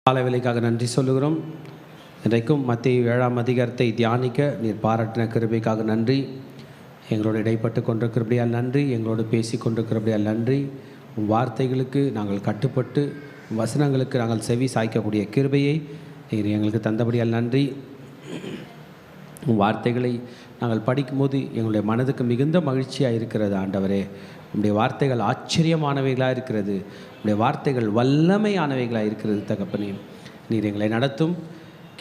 காலை வேளைக்காக நன்றி சொல்லுகிறோம். இன்றைக்கும் மத்தேயு 7ஆம் அதிகாரத்தை தியானிக்க நீர் பாராட்டின கிருபைக்காக நன்றி. எங்களோடு இடைப்பட்டு கொண்டிருக்கிறபடியால் நன்றி. எங்களோடு பேசி கொண்டிருக்கிறபடியால் நன்றி. உன் வார்த்தைகளுக்கு நாங்கள் கட்டுப்பட்டு வசனங்களுக்கு நாங்கள் செவி சாய்க்கக்கூடிய கிருபையை நீர் எங்களுக்கு தந்தபடியால் நன்றி. உன் வார்த்தைகளை நாங்கள் படிக்கும்போது எங்களுடைய மனதுக்கு மிகுந்த மகிழ்ச்சியாக இருக்கிறது ஆண்டவரே. உங்களுடைய வார்த்தைகள் ஆச்சரியமானவைகளாக இருக்கிறது. உங்களுடைய வார்த்தைகள் வல்லமையானவைகளாக இருக்கிறது தகப்பனே. நீர் எங்களை நடத்தும்.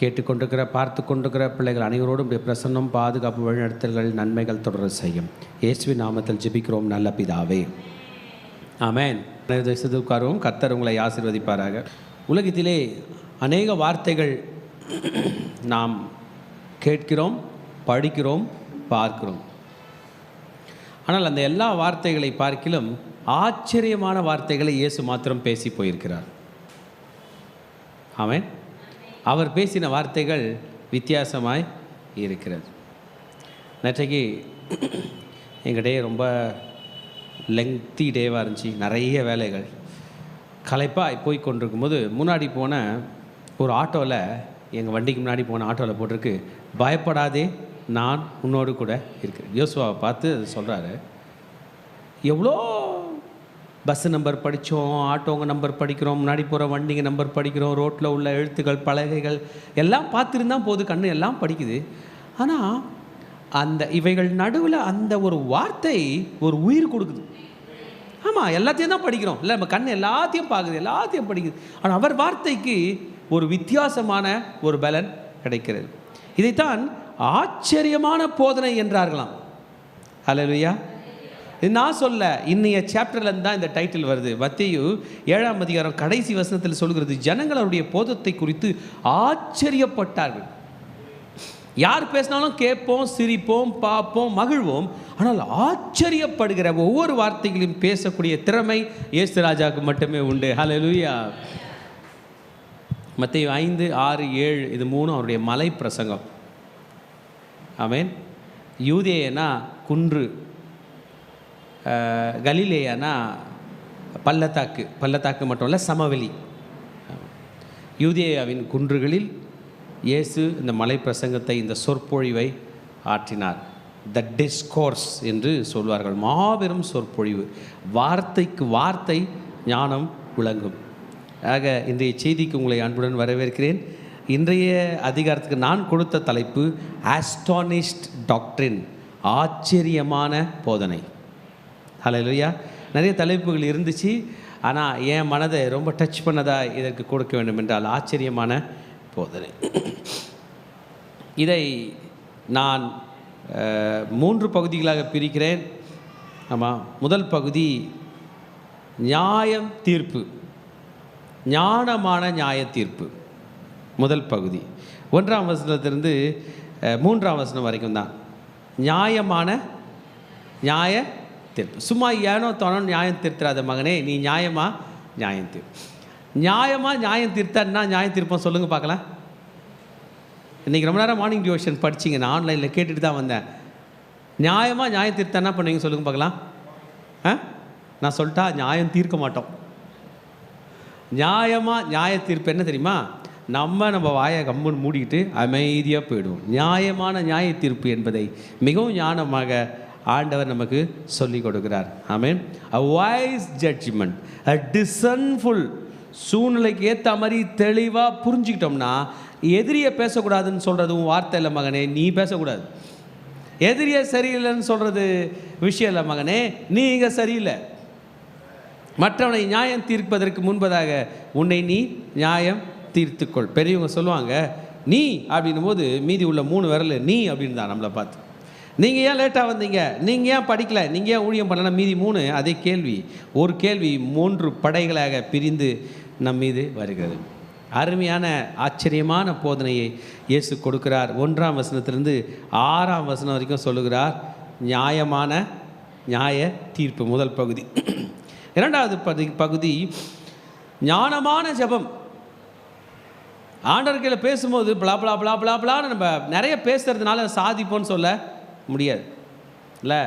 கேட்டுக்கொண்டிருக்கிற பார்த்து கொண்டிருக்கிற பிள்ளைகள் அனைவரோடும் உடைய பிரசன்னம், பாதுகாப்பு, வழிநடத்தல்கள், நன்மைகள் தொடர செய்யும். இயேசுவின் நாமத்தில் ஜெபிக்கிறோம் நல்ல பிதாவே, ஆமென். உட்காருவோம். கர்த்தர் உங்களை ஆசீர்வதிப்பாராக. உலகத்திலே அநேக வார்த்தைகள் நாம் கேட்கிறோம், படிக்கிறோம், பார்க்கிறோம். ஆனால் அந்த எல்லா வார்த்தைகளை பார்க்கிலும் ஆச்சரியமான வார்த்தைகளை இயேசு மாத்திரம் பேசி போயிருக்கிறார். ஆமென். அவர் பேசின வார்த்தைகள் வித்தியாசமாய் இருக்கிறது. நேற்றைக்கு எங்கள் டே ரொம்ப லெங்க்தி டேவாக இருந்துச்சு. நிறைய வேலைகள் களைப்பாக போய் கொண்டிருக்கும்போது முன்னாடி போன ஒரு ஆட்டோவில், எங்கள் வண்டிக்கு முன்னாடி போன ஆட்டோவில் போட்டிருக்கு, பயப்படாதே நான் உன்னோடு கூட இருக்கிறேன். யோசுவாவை பார்த்து அது சொல்கிறாரு. எவ்வளோ பஸ்ஸு நம்பர் படித்தோம், ஆட்டோங்க நம்பர் படிக்கிறோம், முன்னாடி போகிற வண்டிங்க நம்பர் படிக்கிறோம், ரோட்டில் உள்ள எழுத்துக்கள், பலகைகள் எல்லாம் பார்த்துருந்தான் போது, கண்ணு எல்லாம் படிக்குது. ஆனால் அந்த இவைகள் நடுவில் அந்த ஒரு வார்த்தை ஒரு உயிர் கொடுக்குது. ஆமாம், எல்லாத்தையும் தான் படிக்கிறோம் இல்லை, நம்ம கண் எல்லாத்தையும் பார்க்குது, எல்லாத்தையும் படிக்குது. ஆனால் அவர் வார்த்தைக்கு ஒரு வித்தியாசமான ஒரு பலன் கிடைக்கிறது. இதைத்தான் ஆச்சரியமான போதனை என்றார்களாம். ஹல்லேலூயா. இது நான் சொல்ல, இன்னைய சாப்டர்லேருந்து தான் இந்த டைட்டில் வருது. மத்தேயு 7ஆம் அதிகாரம் கடைசி வசனத்தில் சொல்கிறது, ஜனங்கள் அவருடைய போதத்தை குறித்து ஆச்சரியப்பட்டார்கள். யார் பேசினாலும் கேட்போம், சிரிப்போம், பார்ப்போம், மகிழ்வோம். ஆனால் ஆச்சரியப்படுகிற ஒவ்வொரு வார்த்தைகளையும் பேசக்கூடிய திறமை இயேசு ராஜாவுக்கு மட்டுமே உண்டு. ஹல்லேலூயா. மத்தேயு 5, 6, 7 இது 3 அவருடைய மலை பிரசங்கம். ஆமென். யூதேயனா குன்று, கலிலேயானா பள்ளத்தாக்கு. பள்ளத்தாக்கு மட்டும் இல்லை, சமவெளி. யூதேயாவின் குன்றுகளில் இயேசு இந்த மலை பிரசங்கத்தை, இந்த சொற்பொழிவை ஆற்றினார். த டிஸ்கோர்ஸ் என்று சொல்வார்கள். மாபெரும் சொற்பொழிவு. வார்த்தைக்கு வார்த்தை ஞானம் விளங்கும். ஆக இன்றைய செய்திக்கு உங்களை அன்புடன் வரவேற்கிறேன். இன்றைய அதிகாரத்துக்கு நான் கொடுத்த தலைப்பு ஆஸ்டானிஷ்ட் டாக்ட்ரின், ஆச்சரியமான போதனை. ஹல்லேலூயா. நிறைய தலைப்புகள் இருந்துச்சு, ஆனால் என் மனதை ரொம்ப டச் பண்ணதாக இதற்கு கொடுக்க வேண்டும் என்றால் ஆச்சரியமான போதனை. இதை நான் 3 பகுதிகளாக பிரிக்கிறேன். ஆமாம். முதல் பகுதி நியாயம் தீர்ப்பு, ஞானமான நியாய தீர்ப்பு. முதல் பகுதி 1ஆம் வசனத்திலிருந்து 3ஆம் வசனம் வரைக்கும் தான் நியாயமான நியாய தீர்ப்பு. சும்மா ஏனோ தானோ நியாயம் தீர்த்துறாத மகனே, நீ நியாயமாக நியாயம் தீர்ப்பு. நியாயமாக நியாயம் தீர்த்தா நியாயம் தீர்ப்போம் சொல்லுங்கள் பார்க்கலாம். இன்றைக்கி ரொம்ப நேரம் மார்னிங் டிவோஷன் படிச்சிங்க, நான் ஆன்லைனில் கேட்டுட்டு தான் வந்தேன். நியாயமாக நியாயம் தீர்த்தா என்ன பண்ணுவீங்க சொல்லுங்கள் பார்க்கலாம். நான் சொல்லிட்டா நியாயம் தீர்க்க மாட்டோம். நியாயமாக நியாய தீர்ப்பு என்ன தெரியுமா? நம்ம வாயை கம்முன்னு மூடிக்கிட்டு அமைதியாக போயிடுவோம். நியாயமான நியாய தீர்ப்பு என்பதை மிகவும் ஞானமாக ஆண்டவர் நமக்கு சொல்லிக் கொடுக்கிறார். ஆமென். அ வைஸ் ஜட்ஜ்மெண்ட், அ டிசன்ஃபுல். சூழ்நிலைக்கு ஏற்ற மாதிரி தெளிவாக புரிஞ்சுக்கிட்டோம்னா, எதிரியை பேசக்கூடாதுன்னு சொல்கிறதும் வார்த்தை இல்லை மகனே, நீ பேசக்கூடாது. எதிரியை சரியில்லைன்னு சொல்கிறது விஷயம் இல்லை மகனே, நீங்கள் சரியில்லை. மற்றவனை நியாயம் தீர்ப்பதற்கு முன்பதாக உன்னை நீ நியாயம் தீர்த்துக்கொள். பெரியவங்க சொல்லுவாங்க, நீ அப்படின்னும் போது மீதி உள்ள 3 விரல் நீ அப்படின்னு தான் நம்மளை பார்த்து. நீங்கள் ஏன் லேட்டாக வந்தீங்க, நீங்கள் ஏன் படிக்கலை, நீங்கள் ஏன் ஊழியம் பண்ணல, மீதி 3 அதே கேள்வி. ஒரு கேள்வி 3 படைகளாக பிரிந்து நம் மீது வருகிறது. அருமையான ஆச்சரியமான போதனையை இயேசு கொடுக்கிறார். 1ஆம் வசனத்திலிருந்து 6ஆம் வசனம் வரைக்கும் சொல்லுகிறார். நியாயமான நியாய தீர்ப்பு முதல் பகுதி. 2வது பகுதி ஞானமான ஜெபம். ஆண்டவர்களை பேசும்போது பிளா பிளா பிளா பிளா பிளான்னு நம்ம நிறைய பேசுறதுனால சாதிப்போன்னு சொல்ல முடியாது இல்லை.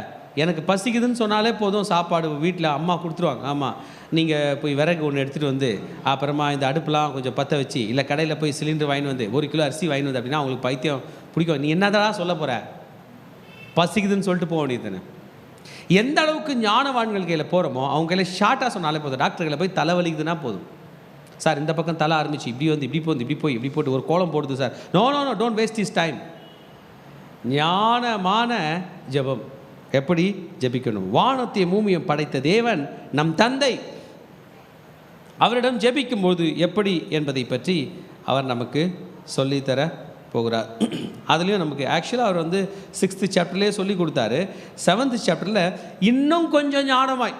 எனக்கு பசிக்குதுன்னு சொன்னாலே போதும், சாப்பாடு வீட்டில் அம்மா கொடுத்துருவாங்க. ஆமாம், நீங்கள் போய் விறகு ஒன்று எடுத்துகிட்டு வந்து அப்புறமா இந்த அடுப்புலாம் கொஞ்சம் பற்ற வச்சு, இல்லை கடையில் போய் சிலிண்டர் வாங்கிட்டு வந்து 1 கிலோ அரிசி வாங்கிட்டு வந்து அப்படின்னா அவங்களுக்கு பைத்தியம் பிடிக்கும். நீ என்னதான் சொல்ல போகிற, பசிக்குதுன்னு சொல்லிட்டு போக வேண்டியது தானே. எந்த அளவுக்கு ஞானவான்கள் கையில் போகிறோமோ அவங்க கையில் ஷார்ட்டாக சொன்னாலே போதும். டாக்டர்களை போய் தலை வலிக்குதுன்னா போதும், சார் இந்த பக்கம் தலை ஆரம்பிச்சு இப்படி வந்து இப்படி போந்து இப்படி போய் இப்படி போட்டு ஒரு கோலம் போடுது sir, no no no don't waste this time. ஞானமான ஜெபம். எப்படி ஜெபிக்கணும்? வானத்தையும் பூமியும் படைத்த தேவன் நம் தந்தை, அவரிடம் ஜெபிக்கும் போது எப்படி என்பதை பற்றி அவர் நமக்கு சொல்லித்தர போகிறார். அதுலேயும் நமக்கு ஆக்சுவலாக அவர் வந்து 6th சாப்டர்லேயே சொல்லி கொடுத்தாரு. 7th சாப்டரில் இன்னும் கொஞ்சம் ஞானமாய்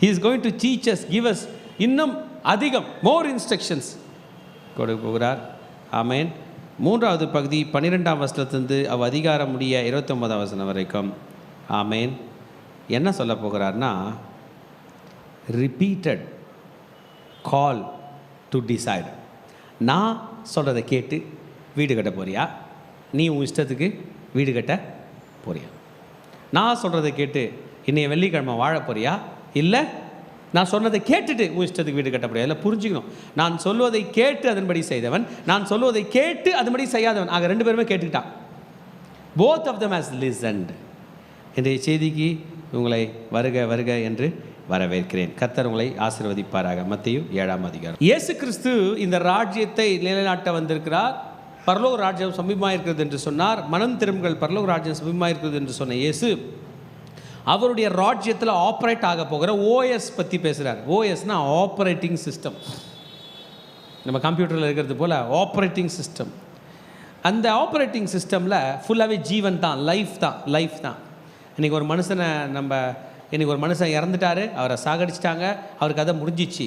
he is going to teach us, give us இன்னும் அதிகம் மோர் இன்ஸ்ட்ரக்ஷன்ஸ் கொடுக்க போகிறார். ஆமேன். 3வது பகுதி 12ஆம் வசனத்திலிருந்து அதிகாரம் முடிய 29ஆம் வசனம் வரைக்கும். ஆமேன். என்ன சொல்ல போகிறார்னா, ரிப்பீட்டட் கால் டு டிசைட். நான் சொல்கிறத கேட்டு வீடு கட்ட போறியா, நீ உன் இஷ்டத்துக்கு வீடு கட்ட போறியா? நான் சொல்கிறத கேட்டு இன்னைய வெள்ளிக்கிழமை வாழ போறியா, இல்லை நான் சொன்னதை கேட்டுட்டு உன் இஷ்டத்துக்கு வீடு கட்ட போறியா? இல்லை, புரிஞ்சுக்கணும். நான் சொல்வதை கேட்டு அதன்படி செய்தவன், நான் சொல்வதை கேட்டு அதன்படி செய்யாதவன், ஆக 2 பேருமே கேட்டுக்கிட்டான். Both of them has listened. இன்றைய செய்திக்கு உங்களை வருக வருக என்று வரவேற்கிறேன். கர்த்தர் உங்களை ஆசீர்வதிப்பாராக. மத்தேயு 7ஆம் அதிகாரம். இயேசு கிறிஸ்து இந்த ராஜ்யத்தை நிலைநாட்ட வந்திருக்கிறார். பரலோக ராஜ்யம் சமீபமாக இருக்கிறது என்று சொன்னார். மனம் திரும்புங்கள், பரலோக ராஜ்யம் சமீபமாக இருக்கிறது என்று சொன்ன இயேசு அவருடைய ராஜ்யத்தில் ஆப்ரேட் ஆக போகிற ஓஎஸ் பற்றி பேசுகிறார். ஓஎஸ்னா ஆப்ரேட்டிங் சிஸ்டம். நம்ம கம்ப்யூட்டரில் இருக்கிறது போல் ஆப்ரேட்டிங் சிஸ்டம். அந்த ஆப்ரேட்டிங் சிஸ்டமில் ஃபுல்லாகவே ஜீவன் தான், லைஃப் தான். இன்றைக்கி ஒரு மனுஷனை இன்றைக்கி ஒரு மனுஷன் இறந்துட்டார், அவரை சாகடிச்சிட்டாங்க, அவர் கதை முடிஞ்சிச்சு.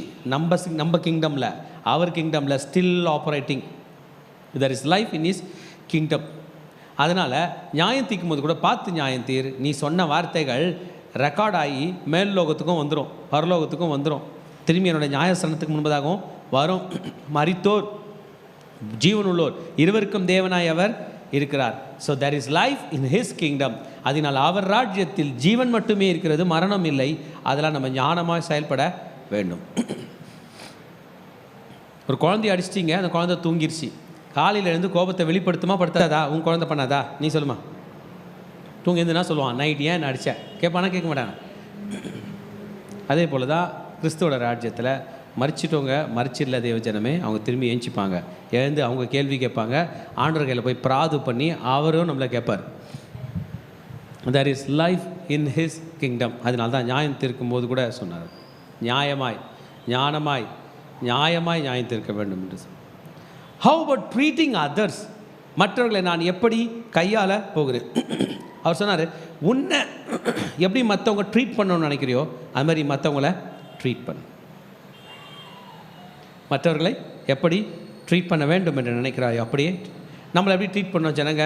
நம்ம கிங்டமில், அவர் கிங்டமில் still operating. there is life in his kingdom. அதனால் நியாயம் தீர்க்கும் போது கூட பார்த்து நியாயம் தீர். நீ சொன்ன வார்த்தைகள் ரெக்கார்ட் ஆகி மேல் லோகத்துக்கும் வந்துடும், பரலோகத்துக்கும் வந்துடும், திரும்பி என்னுடைய நியாயஸ்தானத்துக்கு முன்பதாகவும் வரும். மரித்தோர் ஜீவனுள்ளோர் இருவருக்கும் தேவனாய் அவர் இருக்கிறார். So there is life in his kingdom. அதனால் அவர் ராஜ்யத்தில் ஜீவன் மட்டுமே இருக்கிறது, மரணம் இல்லை. அதெல்லாம் நம்ம ஞானமாக செயல்பட வேண்டும். ஒரு குழந்தைய அடிச்சிட்டிங்க, அந்த குழந்தை தூங்கிருச்சு. காலையில் எழுந்து கோபத்தை வெளிப்படுத்துமா படுத்தாதா? உன் குழந்தை பண்ணாதா? நீ சொல்லுமா? தூங்கி எழுந்துனா சொல்லுவான், நைட் ஏன் நான் அடித்தேன் கேட்பானா? கேட்க மாட்டான். அதே போல் தான் கிறிஸ்துவோட ராஜ்யத்தில் மறிச்சிட்டவங்க, மறிச்சிடல தேவ ஜனமே, அவங்க திரும்பி ஏஞ்சிப்பாங்க, எழுந்து அவங்க கேள்வி கேட்பாங்க, ஆண்டவர் கையில் போய் பிராது பண்ணி அவரும் நம்மளை கேட்பார். there is life in his kingdom. அதனால தான் நியாயம் தீர்க்கும் போது கூட சொன்னார், நியாயமாய் ஞானமாய் நியாயமாய் நியாயம் தீர்க்க வேண்டும் என்று சொன்னார். how about treating others? மற்றவர்களை நான் எப்படி கையாள போகிறேன்? அவர் சொன்னார், உன்னை எப்படி மற்றவங்க ட்ரீட் பண்ணணும்னு நினைக்கிறியோ அது மாதிரி மற்றவங்கள ட்ரீட் பண்ணு. மற்றவர்களை எப்படி ட்ரீட் பண்ண வேண்டும் என்று நினைக்கிறாயோ அப்படியே நம்மளை எப்படி ட்ரீட் பண்ணோம். ஜனங்க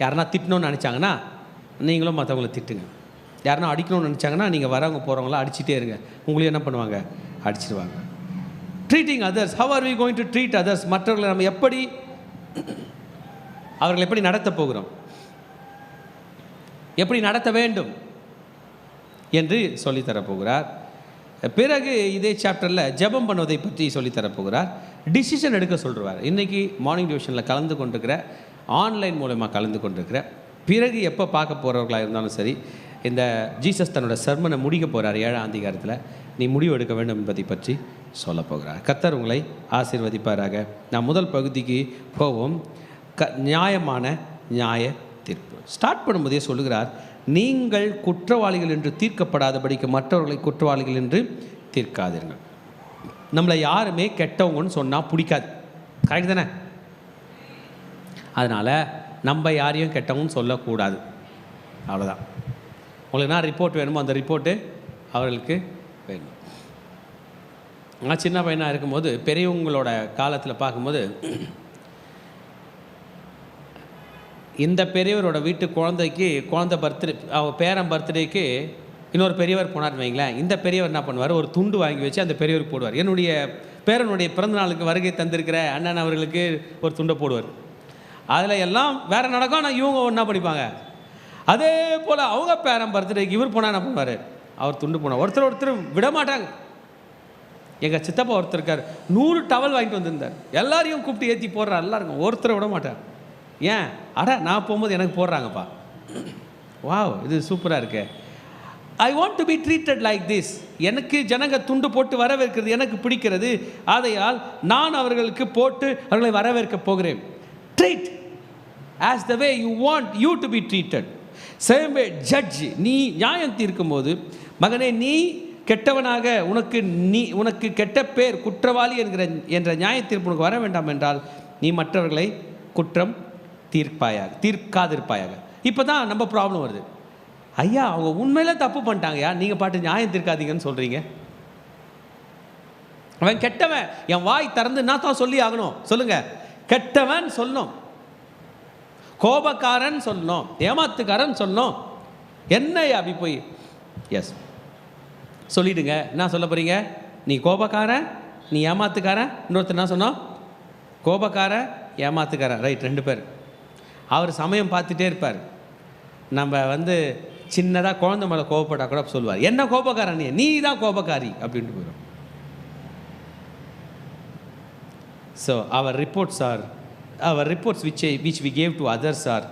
யாருன்னா திட்டணும்னு நினச்சாங்கன்னா நீங்களும் மற்றவங்களை திட்டுங்க. யாருன்னா அடிக்கணும்னு நினச்சாங்கன்னா நீங்கள் வரவங்க போகிறவங்களாம் அடிச்சுட்டே இருங்க, உங்களையும் என்ன பண்ணுவாங்க? அடிச்சிடுவாங்க. Treating others, how are we going to treat others? மற்றவர்களை நம்ம எப்படி, அவர்களை எப்படி நடத்த போகிறோம், எப்படி நடத்த வேண்டும் என்று சொல்லித்தரப்போகிறார். பிறகு இதே சாப்டரில் ஜெபம் பண்ணுவதை பற்றி சொல்லித்தரப்போகிறார். டிசிஷன் எடுக்க சொல்கிறார். இன்றைக்கி மார்னிங் டியூஷனில் கலந்து கொண்டிருக்கிற, ஆன்லைன் மூலமாக கலந்து கொண்டிருக்கிற, பிறகு எப்போ பார்க்க போகிறவர்களாக இருந்தாலும் சரி, இந்த ஜீசஸ் தன்னோட சர்மனை முடிக்க போகிறார் 7ஆம் அதிகாரத்தில். நீ முடிவு எடுக்க வேண்டும் என்பதை பற்றி சொல்ல போகிறார். கர்த்தர் உங்களை ஆசீர்வதிப்பாராக. நான் முதல் பகுதிக்கு போவோம். நியாயமான நியாய தீர்ப்பு. ஸ்டார்ட் பண்ணும்போதே சொல்லுகிறார், நீங்கள் குற்றவாளிகள் என்று தீர்க்கப்படாதபடிக்கு மற்றவர்களை குற்றவாளிகள் என்று தீர்க்காதீர்கள். நம்மளை யாருமே கெட்டவங்கன்னு சொன்னால் பிடிக்காது, கரெக்ட் தானே? அதனால் நம்ம யாரையும் கெட்டவங்கன்னு சொல்லக்கூடாது, அவ்வளோதான். உங்களுக்கு என்ன ரிப்போர்ட் வேணுமோ அந்த ரிப்போர்ட்டு அவர்களுக்கு வேணும். நான் சின்ன பையனாக இருக்கும்போது பெரியவங்களோட காலத்தில் பார்க்கும்போது, இந்த பெரியவரோட வீட்டு குழந்தை பர்த்டே, அவள் பேரன் பர்த்டேக்கு இன்னொரு பெரியவர் போனார்னு வைங்களேன், இந்த பெரியவர் என்ன பண்ணுவார், ஒரு துண்டு வாங்கி வச்சு அந்த பெரியவருக்கு போடுவார். என்னுடைய பேரனுடைய பிறந்தநாளுக்கு வருகை தந்திருக்கிற அண்ணன் அவர்களுக்கு ஒரு துண்டை போடுவார். அதில் எல்லாம் வேறு நடக்கும், ஆனால் இவங்க ஒன்றா படிப்பாங்க. அதே போல் அவங்க பேரன் பர்த்டேக்கு இவர் போனால் என்ன பண்ணுவார்? அவர் துண்டு போனார். ஒருத்தர் விட மாட்டாங்க. எங்கள் சித்தப்பா ஒருத்தர் இருக்கார், 100 டவல் வாங்கிட்டு வந்திருந்தார். எல்லாரையும் கூப்பிட்டு ஏற்றி போடுறார், எல்லாருக்கும். ஒருத்தரை விட மாட்டார். ஏன்? நான் போகும்போது எனக்கு போடுறாங்கப்பா. வாவ், இது சூப்பராக இருக்கு. I want to be treated like this. எனக்கு ஜனங்க துண்டு போட்டு வரவேற்கிறது எனக்கு பிடிக்கிறது. ஆதையால் நான் அவர்களுக்கு போட்டு அவர்களை வரவேற்க போகிறேன். Treat as the way you want you to be treated. Same way judge. நீ நியாயம் தீர்க்கும் போது, மகனே நீ கெட்டவனாக உனக்கு கெட்ட பேர், குற்றவாளி என்ற நியாய தீர்ப்பு உனக்கு வர வேண்டாம் என்றால் நீ மற்றவர்களை குற்றம் தீர்க்காதிருப்பாயாக. இப்போ தான் நம்ம ப்ராப்ளம் வருது. ஐயா, அவங்க உண்மையில தப்பு பண்ணிட்டாங்கய்யா, நீங்கள் பாட்டு நியாயம் தீர்க்காதீங்கன்னு சொல்கிறீங்க. அவன் கெட்டவன், என் வாய் திறந்து நான் தான் சொல்லி ஆகணும். சொல்லுங்க, கெட்டவன் சொல்லணும், கோபக்காரன் சொல்லணும், ஏமாத்துக்காரன் சொல்லணும். என்னையா அப்படி போய் எஸ் சொல்லிடுங்க. என்ன சொல்ல போகிறீங்க? நீ கோபக்காரன், நீ ஏமாத்துக்காரன். இன்னொருத்தர் என்ன சொன்னோம்? கோபக்காரன், ஏமாத்துக்காரன். ரைட், 2 பேர். அவர் சமயம் பார்த்துட்டே இருப்பார். நம்ம சின்னதாக குழந்தை மேலே கோபப்பட்டால் கூட சொல்லுவார், என்ன கோபக்காரன் நீ தான் கோபக்காரி அப்படின்ட்டு போயிடும். ஸோ அவர் reports which we gave to others are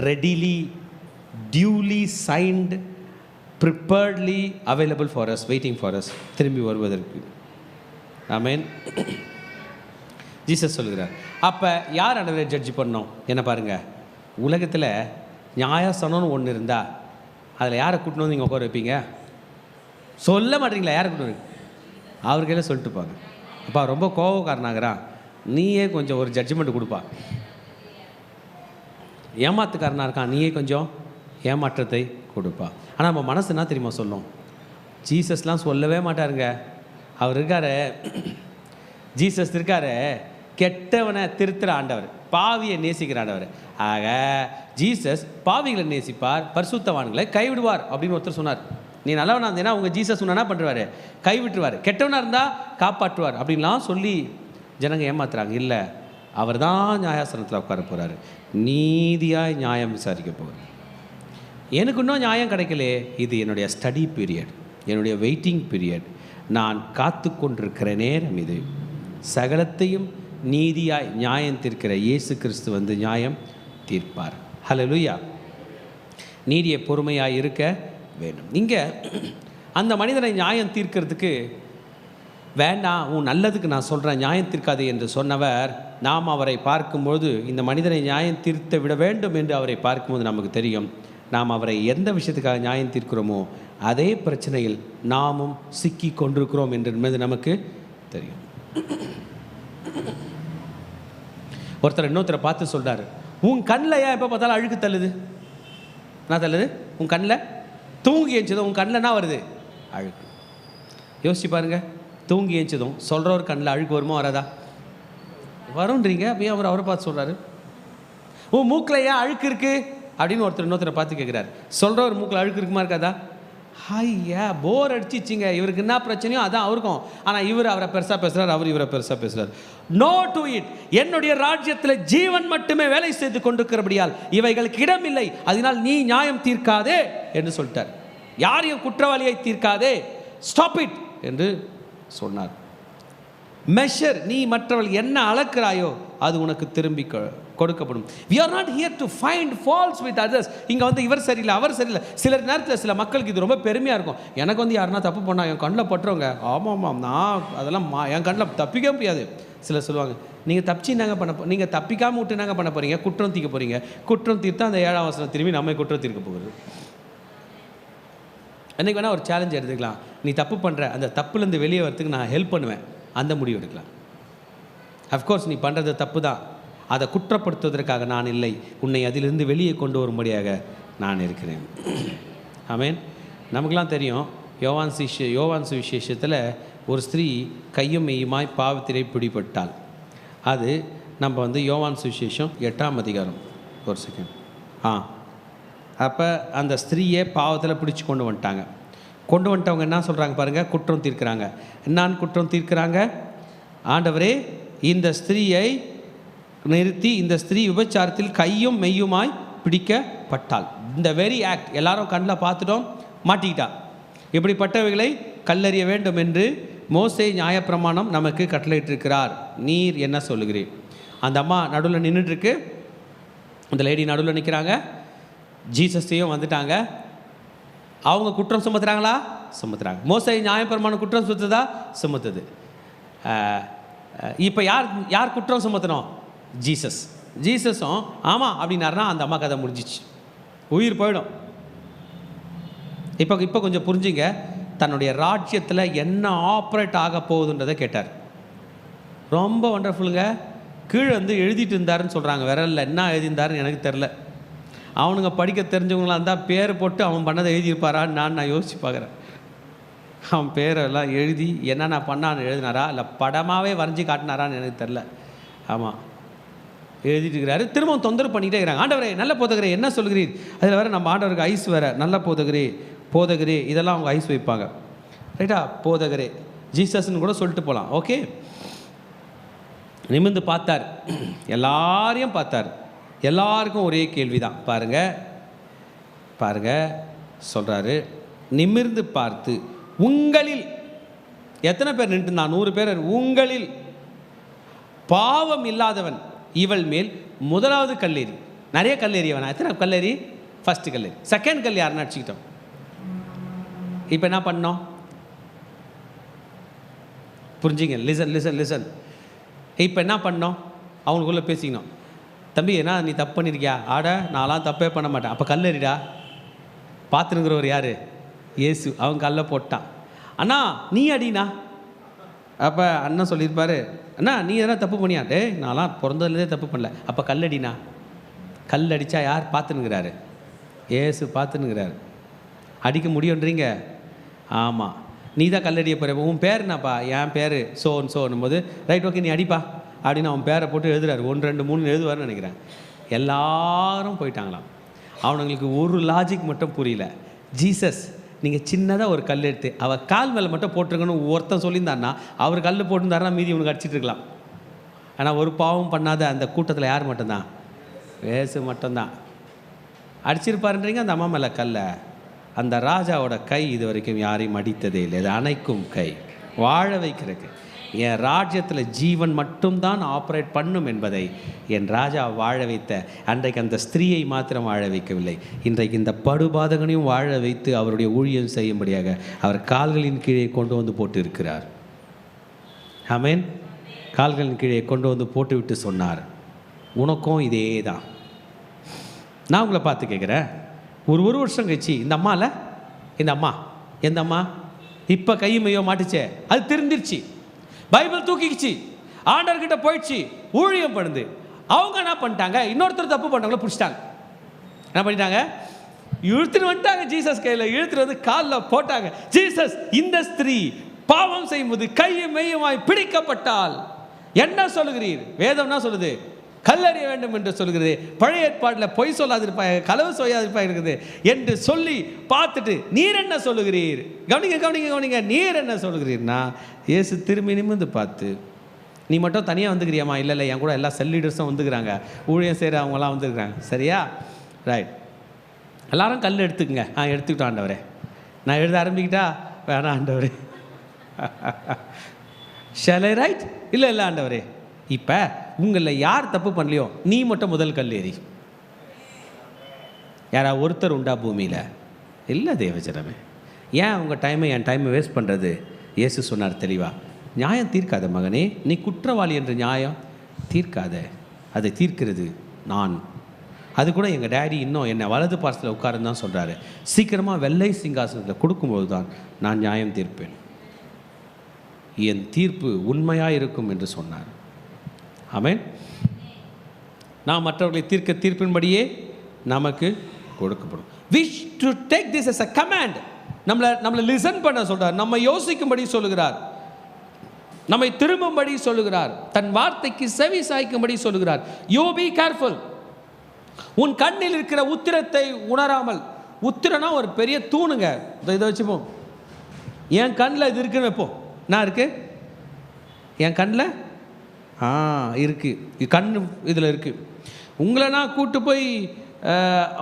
readily, duly signed, preparedly available for us, waiting for us, திரும்பி வருவதற்கு. ஆமென். ஜீசஸ் சொல்கிறார். அப்போ யார் ஆண்டவரை ஜட்ஜ் பண்ணோம்? என்ன பாருங்கள், உலகத்தில் நியாயசனம்னு ஒன்று இருந்தால் அதில் யாரை கூட்டின்னு வந்து நீங்கள் உட்கார வைப்பீங்க? சொல்ல மாட்டீங்களா? யாரை கூட்டின்னு அவர்களே சொல்லிட்டு போங்க. அப்பா ரொம்ப கோபக்காரனாகிறான், நீயே கொஞ்சம் ஒரு ஜட்ஜ்மெண்ட் கொடுப்பா. ஏமாத்துக்காரனாக இருக்கான், நீயே கொஞ்சம் ஏமாற்றத்தை கொடுப்பா. ஆனால் நம்ம மனசு என்ன தெரியுமா சொல்லும்? ஜீசஸ்லாம் சொல்லவே மாட்டாருங்க. அவர் இருக்காரு, ஜீசஸ் இருக்காரு, கெட்டவனை திருத்துற ஆண்டவர், பாவியை நேசிக்கிற ஆண்டவர். ஆக ஜீசஸ் பாவிகளை நேசிப்பார், பரிசுத்தவான்களை கைவிடுவார் அப்படின்னு ஒருத்தர் சொன்னார். நீ நல்லவனா இருந்தேன்னா உங்கள் ஜீசஸ் என்ன பண்ணுவார்? கைவிட்டுருவார். கெட்டவனாக இருந்தால் காப்பாற்றுவார் அப்படின்லாம் சொல்லி ஜனங்க ஏமாத்துறாங்க. இல்லை, அவர் தான் நியாயாசனத்தில் உட்கார போகிறாரு, நீதியாய் நியாயம் விசாரிக்க போகிறார். எனக்கு இன்னும் நியாயம் கிடைக்கலே, இது என்னுடைய ஸ்டடி பீரியட், என்னுடைய வெயிட்டிங் பீரியட், நான் காத்து கொண்டிருக்கிற நேரம் இது. சகலத்தையும் நீதியாய் நியாயம் தீர்க்கிற இயேசு கிறிஸ்து நியாயம் தீர்ப்பார். ஹல்லேலூயா. நீதியை பொறுமையாக இருக்க வேண்டும். இங்கே அந்த மனிதனை நியாயம் தீர்க்கிறதுக்கு வேண்டாம், உன் நல்லதுக்கு நான் சொல்கிறேன், நியாயம் தீர்க்காதே என்று சொன்னவர், நாம் அவரை பார்க்கும்போது இந்த மனிதனை நியாயம் தீர்த்து விட வேண்டும் என்று அவரை பார்க்கும்போது நமக்கு தெரியும், நாம் அவரை எந்த விஷயத்துக்காக நியாயம் தீர்க்கிறோமோ அதே பிரச்சனையில் நாமும் சிக்கி கொண்டிருக்கிறோம் என்பது நமக்கு தெரியும். ஒருத்தர் இன்னொருத்தரை பார்த்து சொல்கிறார், உன் கண்ணில் ஏன் எப்போ பார்த்தாலும் அழுக்கு தள்ளுது? என்ன தள்ளுது? உன் கண்ணில் தூங்கி ஏஞ்சதும் உன் கண்ணில் என்ன வருது? அழுக்கு. யோசிச்சு பாருங்க, தூங்கி ஏஞ்சதும் சொல்கிறவர் கண்ணில் அழுக்கு வருமா வராதா? வரும்ன்றீங்க. அப்படியே அவரை பார்த்து சொல்கிறாரு, உன் மூக்கில் ஏன் அழுக்கு இருக்குது அப்படின்னு ஒருத்தர் இன்னொருத்தரை பார்த்து கேட்குறாரு. சொல்கிறவர் மூக்கில் அழுக்கு இருக்குமா இருக்காதா? ஐயா, போர் அடிச்சிச்சிங்க, இவருக்கு என்ன பிரச்சனையோ அதான் அவருக்கும். ஆனால் இவர் அவரை பெருசாக பேசுகிறார், அவர் இவரை பெருசாக பேசுகிறார். No do it. என்னுடைய ராஜ்யத்தில் ஜீவன் மட்டுமே வேலை செய்து கொண்டிருக்கிறபடியால் இவைகளுக்கு இடமில்லை, அதனால் நீ நியாயம் தீர்க்காதே என்று சொல்லிட்டார். யாரையும் குற்றவாளியை தீர்க்காதே, ஸ்டாப் இட் என்று சொன்னார். மெஷர், நீ மற்றவர்கள் என்ன அளக்கிறாயோ அது உனக்கு திரும்பி கொடுக்கப்படும். we are not here to find faults with others. இங்கே இவர் சரியில்லை அவர் சரியில்லை. சில நேரத்தில் சில மக்களுக்கு இது ரொம்ப பெருமையாக இருக்கும். எனக்கு யாருன்னா தப்பு பண்ணால் என் கண்ணில் பட்டுருவங்க, ஆமாம் நான் அதெல்லாம் என் கண்ணில் தப்பிக்க முடியாது. சிலர் சொல்லுவாங்க, நீங்கள் தப்பிச்சு என்னங்க பண்ண, நீங்கள் தப்பிக்காமல் விட்டு என்னங்க பண்ண போகிறீங்க? குற்றம் தீர்க்க போகிறீங்க. குற்றம் தீர்த்தா அந்த 7ஆம் வசனம் திரும்பி நம்ம குற்றம் தீர்க்க போகிறது. அன்றைக்கி வேணால் ஒரு சேலஞ்ச் எடுத்துக்கலாம், நீ தப்பு பண்ணுற, அந்த தப்புலேருந்து வெளியே வரத்துக்கு நான் ஹெல்ப் பண்ணுவேன், அந்த முடிவு எடுக்கலாம். அஃப்கோர்ஸ் நீ பண்ணுறது தப்பு தான், அதை குற்றப்படுத்துவதற்காக நான் இல்லை, உன்னை அதிலிருந்து வெளியே கொண்டு வரும்படியாக நான் இருக்கிறேன். ஆமென். நமக்கெல்லாம் தெரியும், யோவான் சுவிசேஷத்தில் ஒரு ஸ்திரீ கையும் மெய்யுமாய் பாவத்திலே பிடிபட்டாள். அது நம்ம யோவான் சுவிசேஷம் 8ஆம் அதிகாரம். ஒரு செகண்ட். அப்போ அந்த ஸ்திரீயை பாவத்தில் பிடிச்சி கொண்டு வந்துட்டவங்க என்ன சொல்கிறாங்க பாருங்கள், குற்றம் தீர்க்கிறாங்க. என்னான்னு குற்றம் தீர்க்கிறாங்க? ஆண்டவரே, இந்த ஸ்திரீயை நிறுத்தி, இந்த ஸ்திரீ விபச்சாரத்தில் கையும் மெய்யுமாய் பிடிக்கப்பட்டாள். இந்த வெரி ஆக்ட் எல்லாரும் கண்ணில் பார்த்துட்டோம், மாட்டிக்கிட்டா. இப்படிப்பட்டவைகளை கல்லறிய வேண்டும் என்று மோசே நியாயப்பிரமாணம் நமக்கு கட்டளையிட்டிருக்கிறார். நீர் என்ன சொல்லுகிறீர்? அந்த அம்மா நடுவில் நின்றுட்டுருக்கு, அந்த லேடி நடுவில் நிற்கிறாங்க. ஜீசஸையும் வந்துட்டாங்க. அவங்க குற்றம் சுமத்துறாங்களா? சுமத்துறாங்க. மோசே நியாயப்பிரமாணம் குற்றம் சுமத்துதா? சுமத்துது. இப்போ யார் குற்றம் சுமத்தணும்? ஜீசஸ். ஜீசஸும் ஆமாம் அப்படின்னாருன்னா அந்த அம்மா கதை முடிஞ்சிச்சு, உயிர் போயிடும். இப்போ கொஞ்சம் புரிஞ்சுங்க, தன்னுடைய ராஜ்யத்தில் என்ன ஆப்ரேட் ஆக போகுதுன்றதை கேட்டார். ரொம்ப ஒண்டர்ஃபுல்லுங்க. கீழே வந்து எழுதிட்டு இருந்தாருன்னு சொல்கிறாங்க, விரலில் என்ன எழுதியிருந்தாருன்னு எனக்கு தெரில. அவனுங்க படிக்க தெரிஞ்சவங்களாம் இருந்தால் பேர் போட்டு அவன் பண்ணதை எழுதியிருப்பாரான்னு நான் யோசித்து பார்க்குறேன். அவன் பேரெல்லாம் எழுதி என்னென்ன பண்ணான்னு எழுதினாரா இல்லை படமாகவே வரைஞ்சி காட்டினாரான்னு எனக்கு தெரில. ஆமாம், எழுதிட்டு இருக்கிறாரு. திரும்பவும் தொந்தரவு பண்ணிகிட்டே இருக்கிறாங்க. ஆண்டவரே நல்ல போதகரே என்ன சொல்கிறீர்? அதில் வேறு நம்ம ஆண்டவருக்கு ஐஸ் வேறு, நல்ல போதகரே இதெல்லாம் அவங்க ஐஸ் வைப்பாங்க. ரைட்டா? போதகரே ஜீசஸ்ன்னு கூட சொல்லிட்டு போகலாம். ஓகே. நிமிர்ந்து பார்த்தார், எல்லாரையும் பார்த்தார். எல்லாருக்கும் ஒரே கேள்வி தான். பாருங்க சொல்கிறாரு, நிமிர்ந்து பார்த்து உங்களில் எத்தனை பேர் நின்று? நான் 100 பேர். உங்களில் பாவம் இல்லாதவன் இவள் மேல் முதலாவது கல்லேறி. நிறைய கல்லேறியவனா? எத்தனை கல்லேறி? ஃபஸ்ட்டு கல்லேறி. செகண்ட் கல் யாருன்னு அடிச்சுக்கிட்டோம். இப்போ என்ன பண்ணோம்? புரிஞ்சுங்க, லிசன். இப்போ என்ன பண்ணோம்? அவங்களுக்குள்ளே பேசிக்கணும். தம்பி என்ன நீ தப்பு பண்ணியிருக்கியா? ஆட நான்லாம் தப்பே பண்ண மாட்டேன். அப்போ கல்லறிடா. பார்த்துனுங்கிறவர் யார்? இயேசு. அவன் கல்லை போட்டான். அண்ணா நீ அடினா. அப்போ அண்ணன் சொல்லியிருப்பார், அண்ணா நீ எதனா தப்பு பண்ணியா? நான்லாம் பிறந்ததுலேருந்தே தப்பு பண்ணல. அப்போ கல்லடினா. கல் அடித்தா யார் பார்த்துனுங்கிறாரு? இயேசு பார்த்துனுங்கிறாரு. அடிக்க முடியுன்றீங்க? ஆமாம், நீ தான் கல்லடிய போகிற. உன் பேர் என்னப்பா? என் பேர் சோன்னும் போது ரைட் ஓகே நீ அடிப்பா அப்படின்னு அவன் பேரை போட்டு எழுதுறாரு. 1 2 3 எழுதுவார்னு நினைக்கிறேன். எல்லாரும் போயிட்டாங்களாம். அவனுங்களுக்கு ஒரு லாஜிக் மட்டும் புரியல. ஜீசஸ் நீங்கள் சின்னதாக ஒரு கல் எடுத்து அவள் கால் மேலே மட்டும் போட்டிருக்கணும் ஒருத்தன் சொல்லியிருந்தான்னா அவர் கல் போட்டுருந்தாருன்னா மீதி இவனுக்கு அடிச்சிட்டு இருக்கலாம். ஆனால் ஒரு பாவம் பண்ணாத அந்த கூட்டத்தில் யார் மட்டும்தான்? இயேசு மட்டும்தான் அடிச்சிருப்பாருன்றீங்க. அந்த அம்மா மேலே கல்லை. அந்த ராஜாவோட கை இது வரைக்கும் யாரையும் அடித்ததே இல்லை. இது அணைக்கும் கை, வாழ வைக்கிறதுக்கு. என் ராஜ்யத்தில் ஜீவன் மட்டும்தான் ஆப்ரேட் பண்ணும் என்பதை என் ராஜா வாழ வைத்த அன்றைக்கு அந்த ஸ்திரீயை மாத்திரம் வாழ வைக்கவில்லை, இன்றைக்கு இந்த படுபாதகனையும் வாழ வைத்து அவருடைய ஊழியம் செய்யும்படியாக அவர் கால்களின் கீழே கொண்டு வந்து போட்டு இருக்கிறார். ஆமென். கால்களின் கீழே கொண்டு வந்து போட்டுவிட்டு சொன்னார், உனக்கும் இதே தான். நான் உங்களை பார்த்து கேட்குறேன், ஒரு வருஷம் கழிச்சு இந்த அம்மா எந்த அம்மா இப்போ கையுமையோ மாட்டுச்சே, அது திருந்திருச்சு, பைபிள் தூக்கிச்சு, ஆண்டவர்கிட்ட போயிடுச்சு, ஊழியம் பண்ணுது. அவங்க என்ன பண்ணிட்டாங்க? இன்னொருத்தர் தப்பு பண்ணவங்கள பிடிச்சிட்டாங்க. என்ன பண்ணிட்டாங்க? இழுத்துட்டு வந்துட்டாங்க. ஜீசஸ் கையில் இழுத்துட்டு வந்து காலில் போட்டாங்க. ஜீசஸ் இந்த ஸ்திரீ பாவம் செய்யும்போது கையும் மெய்யுமாய் பிடிக்கப்பட்டால் என்ன சொல்லுகிறீர்? வேதம் என்ன சொல்லுது? கல்லறிய வேண்டும் என்று சொல்கிறது. பழைய ஏற்பாட்டில் பொய் சொல்லாதிருப்பாய், களவு செய்யாதிருப்பாய் இருக்குது என்று சொல்லி பார்த்துட்டு நீர் என்ன சொல்லுகிறீர்? கவனிங்க, நீர் என்ன சொல்லுகிறீர்னா, இயேசு திரும்பி நிமிர்ந்து பார்த்து, நீ மட்டும் தனியாக வந்துக்கிறியாமா? இல்லை என் கூட எல்லா செல் லீடர்ஸும் வந்துக்கிறாங்க, ஊழியம் செய்கிற அவங்களாம் வந்துருக்குறாங்க. சரியா? ரைட், எல்லாரும் கல் எடுத்துக்கங்க. எடுத்துக்கிட்டோம் ஆண்டவரே. நான் எழுத ஆரம்பிக்கிட்டா? வேணாம் ஆண்டவரே. Shall I right? இல்லை ஆண்டவரே, இப்போ உங்களில் யார் தப்பு பண்ணலையோ நீ மட்டும் முதல் கல் ஏறி. யாராவது ஒருத்தர் உண்டா பூமியில்? இல்லை தேவஜனமே. ஏன் உங்கள் டைமை என் டைமை வேஸ்ட் பண்ணுறது? இயேசு சொன்னார் தெளிவாக, நியாயம் தீர்க்காத மகனே, நீ குற்றவாளி என்று நியாயம் தீர்க்காத, அதை தீர்க்கிறது நான். அது கூட எங்கள் டேடி இன்னும் என்னை வலது பார்சலில் உட்காருன்னு தான் சொல்கிறாரு. சீக்கிரமாக வெள்ளை சிங்காசனத்தில் கொடுக்கும்போது தான் நான் நியாயம் தீர்ப்பேன், என் தீர்ப்பு உண்மையாக இருக்கும் என்று சொன்னார். ஆமென். நாம் மற்றவர்களை தீர்க்க தீர்ப்பின்படியே நமக்கு கொடுக்கப்படும். wish to take this as a command. நம்மளை லிசன் பண்ண சொல்றார், நம்ம யோசிக்கும்படி சொல்லுகிறார், நம்மை திரும்பும்படி சொல்லுகிறார், தன் வார்த்தைக்கு செவி சாய்க்கும்படி சொல்லுகிறார். you be careful. உன் கண்ணில் இருக்கிற உத்திரத்தை உணராமல், உத்திரனா ஒரு பெரிய தூணுங்க, இதை வச்சுப்போம். என் கண்ணில் இது இருக்குன்னு வைப்போம். நான் இருக்கு என் கண்ணில் இருக்குது, கண் இதில் இருக்குது. உங்களை நான் கூட்டு போய்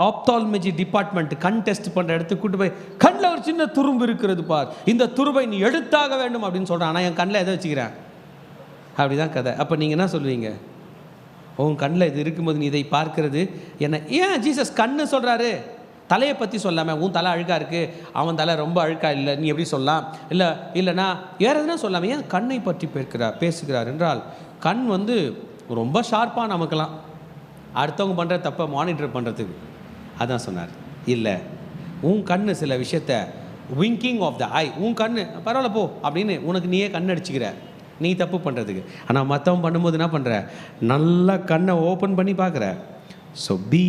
ஆப்தால்மஜி டிபார்ட்மெண்ட் கண் டெஸ்ட் பண்ணுற இடத்துக்கு கூட்டு போய் கண்ணில் ஒரு சின்ன துரும்பு இருக்கிறது பார், இந்த துரும்பை நீ எடுத்தாக வேண்டும் அப்படின்னு சொல்கிறான். ஆனால் என் கண்ணில் எதை வச்சுக்கிறேன்? அப்படி தான் கதை. அப்போ நீங்கள் என்ன சொல்லுவீங்க? உன் கண்ணில் இது இருக்கும்போது நீ இதை பார்க்கறது என்ன? ஏன் ஜீசஸ் கண்ணு சொல்கிறாரு? தலையை பற்றி சொல்லாமல் உன் தலை அழுக்காக இருக்குது, அவன் தலை ரொம்ப அழுக்காக இல்லை, நீ எப்படி சொல்லலாம்? இல்லைனா வேறு எதுனா சொல்லாமல் ஏன் கண்ணை பற்றி பேசுகிறார் என்றால், கண் ரொம்ப ஷார்ப்பாக நமக்கெல்லாம் அடுத்தவங்க பண்ணுற தப்பை மானிட்டர் பண்ணுறதுக்கு. அதான் சொன்னார். இல்லை, உன் கண் சில விஷயத்த விங்கிங் ஆஃப் த ஐ, உன் கண் பரவாயில்ல போ அப்படின்னு உனக்கு நீயே கண் அடிச்சுக்கிற நீ தப்பு பண்ணுறதுக்கு. ஆனால் மற்றவன் பண்ணும்போது என்ன பண்ணுற? நல்லா கண்ணை ஓப்பன் பண்ணி பார்க்குற. So be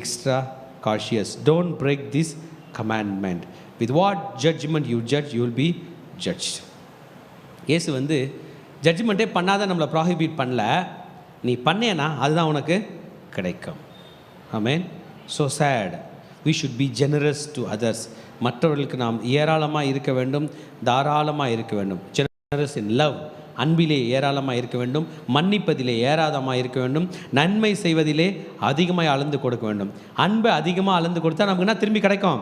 extra cautious, don't break this commandment. With what judgment you judge, you will be judged. இயேசு ஜட்ஜ்மெண்ட்டே பண்ணாத நம்மளை ப்ராஹிபிட் பண்ணல, நீ பண்ணேனா அதுதான் உனக்கு கிடைக்கும். ஆமென். So sad. we should be generous to others. மற்றவர்களுக்கு நாம் ஏராளமாக இருக்க வேண்டும், தாராளமாக இருக்க வேண்டும். generous in love, அன்பிலே ஏராளமாக இருக்க வேண்டும், மன்னிப்பதிலே ஏராளமாக இருக்க வேண்டும், நன்மை செய்வதிலே அதிகமாக அளந்து கொடுக்க வேண்டும். அன்பை அதிகமாக அளந்து கொடுத்தா நமக்கு என்ன திரும்பி கிடைக்கும்?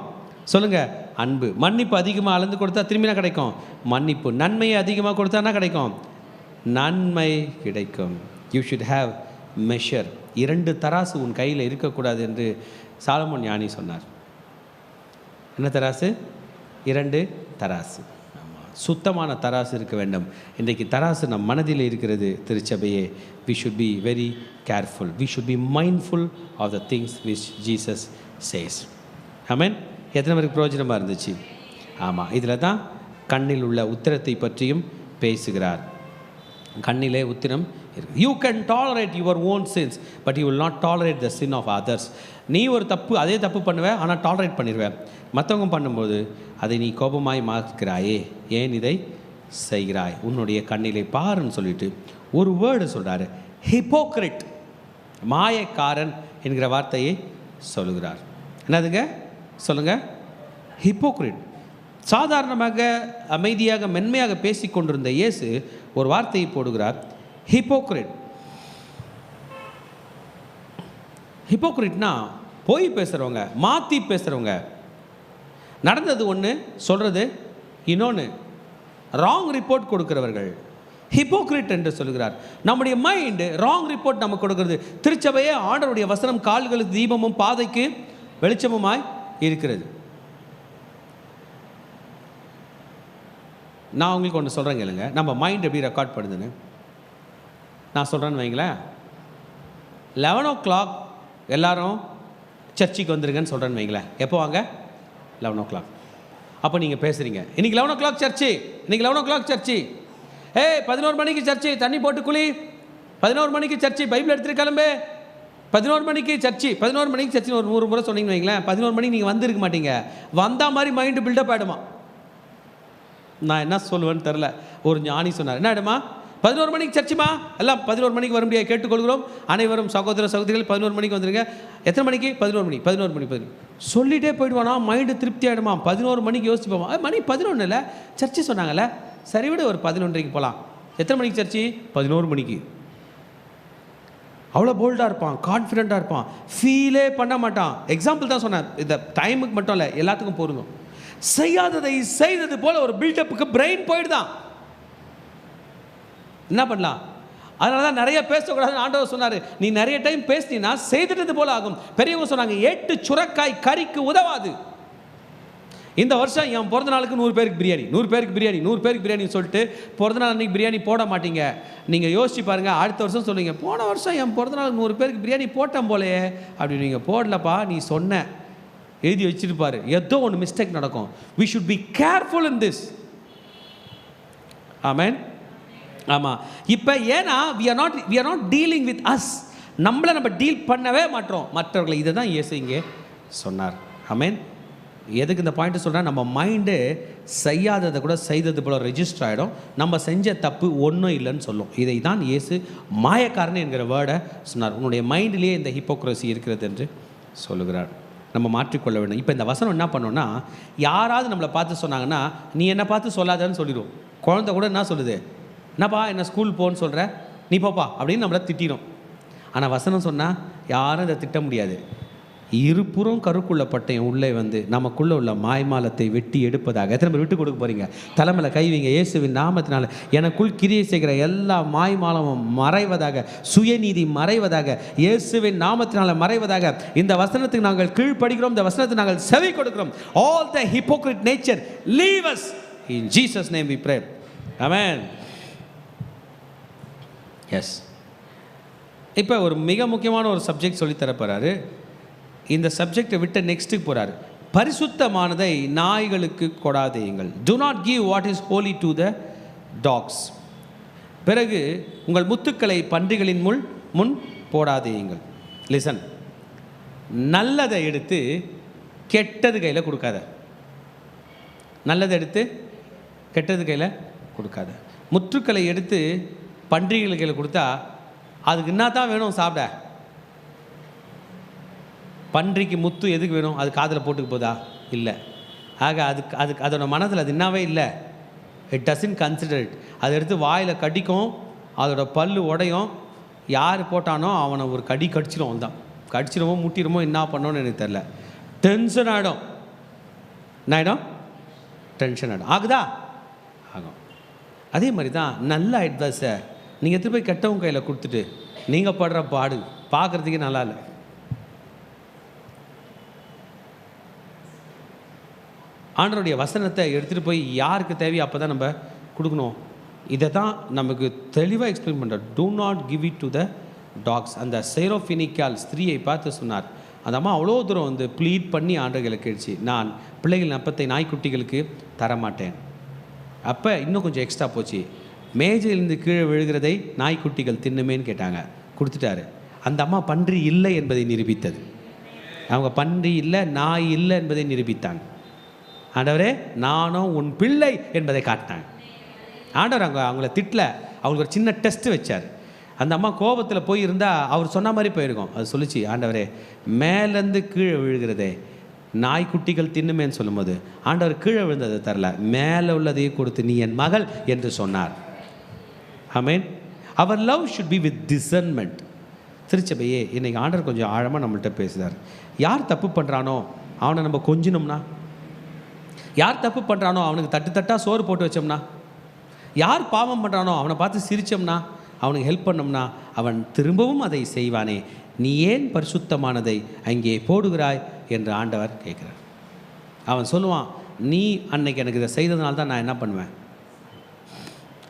சொல்லுங்கள். அன்பு. மன்னிப்பு அதிகமாக அளந்து கொடுத்தா திரும்பி என்ன கிடைக்கும்? மன்னிப்பு. நன்மையை அதிகமாக கொடுத்தா என்ன கிடைக்கும்? நன்மை கிடைக்கும். You should have measure. 2 தராசு உன் கையில் இருக்கக்கூடாது என்று சாலமோன் ஞானி சொன்னார். என்ன தராசு? 2 தராசு. சுத்தமான தராசு இருக்க வேண்டும். இன்றைக்கு தராசு நம் மனதில் இருக்கிறது. திருச்சபையே, we should be very careful, we should be mindful of the things which Jesus says. ஆமென். எத்தனை பேருக்கு பிரயோஜனமாக இருந்துச்சு? ஆமாம். இதில் தான் கண்ணில் உள்ள உத்திரத்தை பற்றியும் பேசுகிறார். கண்ணிலே உத்திரம் இருக்கு. You can tolerate your own sins, but you will not tolerate the sin of others. நீ ஒரு தப்பு, அதே தப்பு பண்ணுவேன், ஆனால் டாலரேட் பண்ணிடுவேன். மற்றவங்க பண்ணும்போது அதை நீ கோபமாய் மாற்றுகிறாயே, ஏன் இதை செய்கிறாய்? உன்னுடைய கண்ணிலே பாருன்னு சொல்லிட்டு ஒரு வேர்டு சொல்கிறாரு, ஹிப்போக்ரிட், மாயக்காரன் என்கிற வார்த்தையை சொல்லுகிறார். என்னதுங்க? சொல்லுங்கள். ஹிப்போக்ரிட். சாதாரணமாக அமைதியாக மென்மையாக பேசி கொண்டிருந்த இயேசு ஒரு வார்த்தையை போடுகிறார், ஹிப்போக்ரிட். ஹிப்போக்ரிட்னா போய் பேசுகிறவங்க, மாற்றி பேசுகிறவங்க. நடந்தது ஒன்று, சொல்கிறது இன்னொன்று. ராங் ரிப்போர்ட் கொடுக்கிறவர்கள் ஹிப்போக்ரிட் என்று சொல்கிறார். நம்முடைய மைண்டு ராங் ரிப்போர்ட் நமக்கு கொடுக்கிறது. திருச்சபையே ஆண்டவருடைய வசனம் கால்களுக்கு தீபமும் பாதைக்கு வெளிச்சமுமாய் இருக்கிறது. நான் உங்களுக்கு ஒன்று சொல்கிறேங்க இல்லைங்க, நம்ம மைண்ட் எப்படி ரெக்கார்ட் பண்ணுதுன்னு நான் சொல்கிறேன்னு வைங்களேன். 11 o'clock எல்லோரும் சர்ச்சுக்கு வந்துருங்கன்னு சொல்கிறேன்னு வைங்களேன். எப்போ வாங்க? 11 o'clock. அப்போ நீங்கள் பேசுகிறீங்க, இன்றைக்கி 11 o'clock சர்ச்சு, இன்றைக்கி 11 o'clock சர்ச்சு. 11 மணிக்கு சர்ச்சு, தண்ணி போட்டு குளி. 11 மணிக்கு சர்ச்சு, பைபிள் எடுத்துகிட்டு கிளம்பு. 11 மணிக்கு சர்ச்சு, 11 மணிக்கு சர்ச்சுன்னு ஒரு 100 முறை சொன்னீங்கன்னு வைங்களேன். 11 மணிக்கு நீங்கள் வந்துருக்க மாட்டீங்க. வந்தால் மாதிரி மைண்டு பில்டப் ஆகிடுமா? நான் என்ன சொல்லுவேன்னு தெரில. ஒரு ஞானி சொன்னார், என்ன ஆகிடுமா? 11 மணிக்கு சர்ச்சுமா, எல்லாம் 11 மணிக்கு வர முடியாது, கேட்டுக்கொள்கிறோம். அனைவரும் சகோதர சகோதரிகள் 11 மணிக்கு வந்துருங்க. எத்தனை மணிக்கு? 11 மணி. 11 மணி சொல்லிகிட்டே போயிடுவானா, மைண்டு திருப்தி ஆகிடுமா. 11 மணிக்கு யோசிப்போமா, மணி 11 இல்லை, சர்ச்சு சொன்னாங்கல்ல, சரி விட ஒரு 11:30 போகலாம். எத்தனை மணிக்கு சர்ச்சு? 11 மணிக்கு. அவ்வளோ போல்டாக இருப்பான், கான்ஃபிடெண்ட்டாக இருப்பான், ஃபீலே பண்ண மாட்டான். எக்ஸாம்பிள் தான் சொன்னேன், இந்த டைமுக்கு மட்டும் இல்லை, எல்லாத்துக்கும் பொருந்தும். செய்யாததை செய்தது போல ஒரு பில்டப்புக்கு பிரெயின் போயிடுதான். என்ன பண்ணலாம்? அதனால தான் நிறைய பேசக்கூடாதுன்னு ஆண்டவர் சொன்னார். நீ நிறைய டைம் பேசினா செய்துட்டது போல ஆகும். பெரியவங்க சொன்னாங்க, 8 சுரக்காய் கறிக்கு உதவாது. இந்த வருஷம் என் பிறந்த நாளுக்கு 100 பேருக்கு பிரியாணி, 100 பேருக்கு பிரியாணி, 100 பேருக்கு பிரியாணி சொல்லிட்டு பிறந்த நாள் அன்றைக்கி பிரியாணி போட மாட்டீங்க. நீங்கள் யோசிச்சு பாருங்கள், அடுத்த வருஷம் சொல்லுவீங்க, போன வருஷம் என் பிறந்த நாளுக்கு 100 பேருக்கு பிரியாணி போட்டேன் போலையே அப்படி. நீங்கள் போடலப்பா, நீ சொன்ன எழுதி வச்சுருப்பாரு, ஏதோ ஒன்று மிஸ்டேக் நடக்கும். we should be careful in this. ஆமென். ஆமாம். இப்போ ஏன்னா we are not dealing with us. நம்மளை நம்ம டீல் பண்ணவே மாட்டோம், மற்றவர்களை. இதை தான் இயேசு இங்கே சொன்னார். ஆமென். எதுக்கு இந்த பாயிண்ட் சொல்கிறேன்? நம்ம மைண்டு செய்யாததை கூட செய்தது போல ரெஜிஸ்டர் ஆகிடும். நம்ம செஞ்ச தப்பு ஒன்றும் இல்லைன்னு சொல்லும். இதை தான் இயேசு மாயக்காரன் என்கிற வேர்டை சொன்னார். உன்னுடைய மைண்டிலேயே இந்த ஹிப்போக்ரஸி இருக்கிறது என்று சொல்லுகிறார். நம்ம மாற்றிக்கொள்ள வேண்டும். இப்போ இந்த வசனம் என்ன பண்ணோன்னா, யாராவது நம்மளை பார்த்து சொன்னாங்கன்னா, நீ என்னை பார்த்து சொல்லாதன்னு சொல்லிடும். குழந்தை கூட என்ன சொல்லுது? என்னப்பா என்ன ஸ்கூல் போன்னு சொல்கிற, நீ போப்பா அப்படின்னு நம்மளை திட்டிடும். ஆனால் வசனம் சொன்னால் யாரும் இதை திட்ட முடியாது. இருபுறம் கருக்குள்ள பட்டயம் உள்ளே வந்து நமக்குள்ளே உள்ள மாய்மாலத்தை வெட்டி எடுப்பதாக. எத்தனை பேர் விட்டு கொடுக்க போகிறீங்க? தலைமையில் கைவிங்க. இயேசுவின் நாமத்தினால எனக்குள் கிரியை செய்கிற எல்லா மாய்மாலமும் மறைவதாக, சுயநீதி மறைவதாக, இயேசுவின் நாமத்தினால மறைவதாக. இந்த வசனத்துக்கு நாங்கள் கீழ்ப்படுகிறோம், இந்த வசனத்துக்கு நாங்கள் செவி கொடுக்கிறோம். All the hypocrite nature leave us in Jesus name we pray. Amen. Yes. இப்போ ஒரு மிக முக்கியமான ஒரு சப்ஜெக்ட் சொல்லித்தர போகிறாரு. இந்த சப்ஜெக்டை விட்டு நெக்ஸ்ட்டுக்கு போகிறாரு. பரிசுத்தமானதை நாய்களுக்கு கொடாதேயுங்கள். Do not give what is holy to the dogs. பிறகு உங்கள் முத்துக்களை பன்றிகளின் முன் போடாதேயுங்கள். லிசன், நல்லதை எடுத்து கெட்டது கையில் கொடுக்காத. நல்லதை எடுத்து கெட்டது கையில் கொடுக்காத. முத்துக்களை எடுத்து பன்றிகள் கையில் கொடுத்தா அதுக்கு என்ன தான் வேணும் சாப்பிட? பன்றிக்கு முத்து எதுக்கு வேணும்? அது காதில் போட்டுக்கு போதா? இல்லை. ஆக அதுக்கு அதோட மனதில் அது என்னவே இல்லை. It doesn't consider it. அதை எடுத்து வாயில் கடிக்கும், அதோட பல்லு உடையும். யார் போட்டானோ அவனை ஒரு கடி கடிச்சிடும். அவன்தான் கடிச்சிடுமோ முட்டிடுமோ என்ன பண்ணோன்னு எனக்கு தெரில. டென்ஷன் ஆகிடும். என்ன ஆகிடும்? டென்ஷன் ஆகிடும். ஆகுதா? ஆகும். அதே மாதிரி தான் நல்ல அட்வைஸை நீங்கள் எடுத்து போய் கெட்டவங்க கையில் கொடுத்துட்டு நீங்கள் படுற பாடு பார்க்குறதுக்கே நல்லா இல்லை. ஆண்டவருடைய வசனத்தை எடுத்துகிட்டு போய் யாருக்கு தேவையோ அப்போ தான் நம்ம கொடுக்கணும். இதை தான் நமக்கு தெளிவாக எக்ஸ்பிளைன் பண்ணுறார். Do not give it to the dogs. அந்த சைரோஃபினிக்கால் ஸ்திரீயை பார்த்து சொன்னார். அந்த அம்மா அவ்வளோ தூரம் வந்து ப்ளீட் பண்ணி ஆண்டவர்களை கேட்டுச்சு, நான் பிள்ளைகளின் அப்பத்தை நாய்க்குட்டிகளுக்கு தரமாட்டேன். அப்போ இன்னும் கொஞ்சம் எக்ஸ்ட்ரா போச்சு. மேஜையிலிருந்து கீழே விழுகிறதை நாய்க்குட்டிகள் தின்னுமேன்னு கேட்டாங்க. கொடுத்துட்டாரு. அந்த அம்மா பன்றி இல்லை என்பதை நிரூபித்தது. அவங்க பன்றி இல்லை, நாய் இல்லை என்பதை நிரூபித்தாங்க. ஆண்டவரே நானும் உன் பிள்ளை என்பதை காட்டினாங்க. ஆண்டவர் அவங்கள திட்டல, அவங்களுக்கு ஒரு சின்ன டெஸ்ட்டு வச்சார். அந்த அம்மா கோபத்தில் போய் இருந்தால் அவர் சொன்ன மாதிரி போயிருக்கோம். அது சொல்லிச்சு, ஆண்டவரே மேலேருந்து கீழே விழுகிறதே நாய்க்குட்டிகள் தின்னுமேன்னு சொல்லும்போது ஆண்டவர் கீழே விழுந்ததை தரல, மேலே உள்ளதையே கொடுத்து நீ என் மகள் என்று சொன்னார். ஆமென். அவர் love should be with discernment. திருச்சபையே இன்றைக்கி ஆண்டவர் கொஞ்சம் ஆழமாக நம்மள்கிட்ட பேசுகிறார். யார் தப்பு பண்ணுறானோ அவனை நம்ம கொஞ்சினோம்னா, யார் தப்பு பண்ணுறானோ அவனுக்கு தட்டு தட்டாக சோறு போட்டு வச்சோம்னா, யார் பாவம் பண்ணுறானோ அவனை பார்த்து சிரித்தோம்னா, அவனுக்கு ஹெல்ப் பண்ணோம்னா அவன் திரும்பவும் அதை செய்வானே. நீ ஏன் பரிசுத்தமானதை அங்கே போடுகிறாய் என்று ஆண்டவர் கேட்குறார். அவன் சொல்லுவான், நீ அன்னைக்கு எனக்கு இதை செய்ததுனால தான் நான் என்ன பண்ணுவேன்.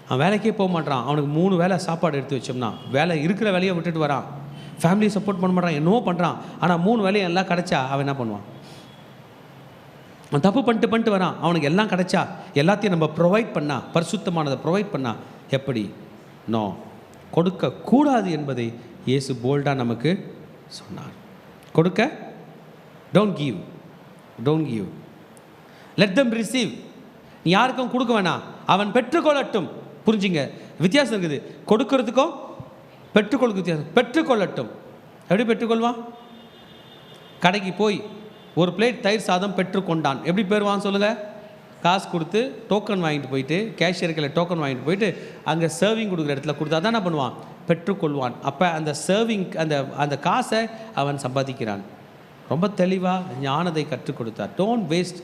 அவன் வேலைக்கே போக மாட்டான். அவனுக்கு 3 வேளை சாப்பாடு எடுத்து வச்சோம்னா, வேலை இருக்கிற வேலையை விட்டுட்டு வரான், ஃபேமிலியை சப்போர்ட் பண்ண மாட்டான், என்னவோ பண்ணுறான். ஆனால் 3 வேலையை எல்லாம் கிடச்சா அவன் என்ன பண்ணுவான்? அவன் தப்பு பண்ணிட்டு வரான். அவனுக்கு எல்லாம் கிடச்சா எல்லாத்தையும் நம்ம ப்ரொவைட் பண்ணா, பரிசுத்தமானதை ப்ரொவைட் பண்ணா எப்படி? நோ, கொடுக்கக்கூடாது என்பதை இயேசு போல்டாக நமக்கு சொன்னார். கொடுக்க, don't give, don't give, let them receive. நீ யாருக்கும் கொடுக்க வேணாம், அவன் பெற்றுக்கொள்ளட்டும். புரிஞ்சுங்க, வித்தியாசம் இருக்குது. கொடுக்கறதுக்கும் பெற்றுக்கொள்ளுக்கு வித்தியாசம். பெற்றுக்கொள்ளட்டும். எப்படி பெற்றுக்கொள்வான்? கடைக்கு போய் ஒரு பிளேட் தயிர் சாதம் பெற்றுக்கொண்டான். எப்படி பெறுவான்னு சொல்லுங்கள்? காசு கொடுத்து டோக்கன் வாங்கிட்டு போயிட்டு, கேஷியர்களில் டோக்கன் வாங்கிட்டு போயிட்டு அங்கே சர்விங் கொடுக்குற இடத்துல கொடுத்தா தான் என்ன பண்ணுவான்? பெற்றுக்கொள்வான். அப்போ அந்த சர்விங் அந்த காசை அவன் சம்பாதிக்கிறான். ரொம்ப தெளிவாக ஞானத்தை கற்றுக் கொடுத்தார். Don't waste.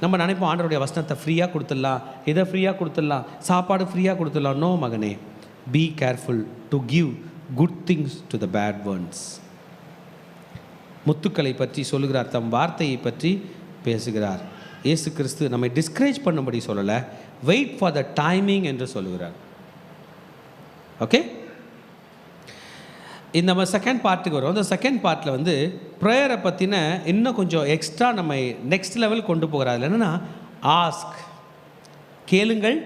நம்ம நினைப்போம் ஆண்டவருடைய வசனத்தை ஃப்ரீயாக கொடுத்துடலாம், இதை ஃப்ரீயாக கொடுத்துடலாம், சாப்பாடு ஃப்ரீயாக கொடுத்துடலாம். நோ மகனே, be careful to give good things to the bad ones. முத்துக்களை பற்றி சொல்லுகிறார், தம் வார்த்தையை பற்றி பேசுகிறார். இயேசு கிறிஸ்து நம்மை டிஸ்கரேஜ் பண்ணும்படி சொல்லலை, வெயிட் ஃபார் த டைமிங் என்று சொல்லுகிறார். ஓகே, இந்த நம்ம செகண்ட் பார்ட்டுக்கு வரும். அந்த செகண்ட் பார்ட்டில் வந்து ப்ரேயரை பற்றின இன்னும் கொஞ்சம் எக்ஸ்ட்ரா நம்ம நெக்ஸ்ட் லெவல் கொண்டு போகிறார். என்னென்னா, ஆஸ்க், கேளுங்கள்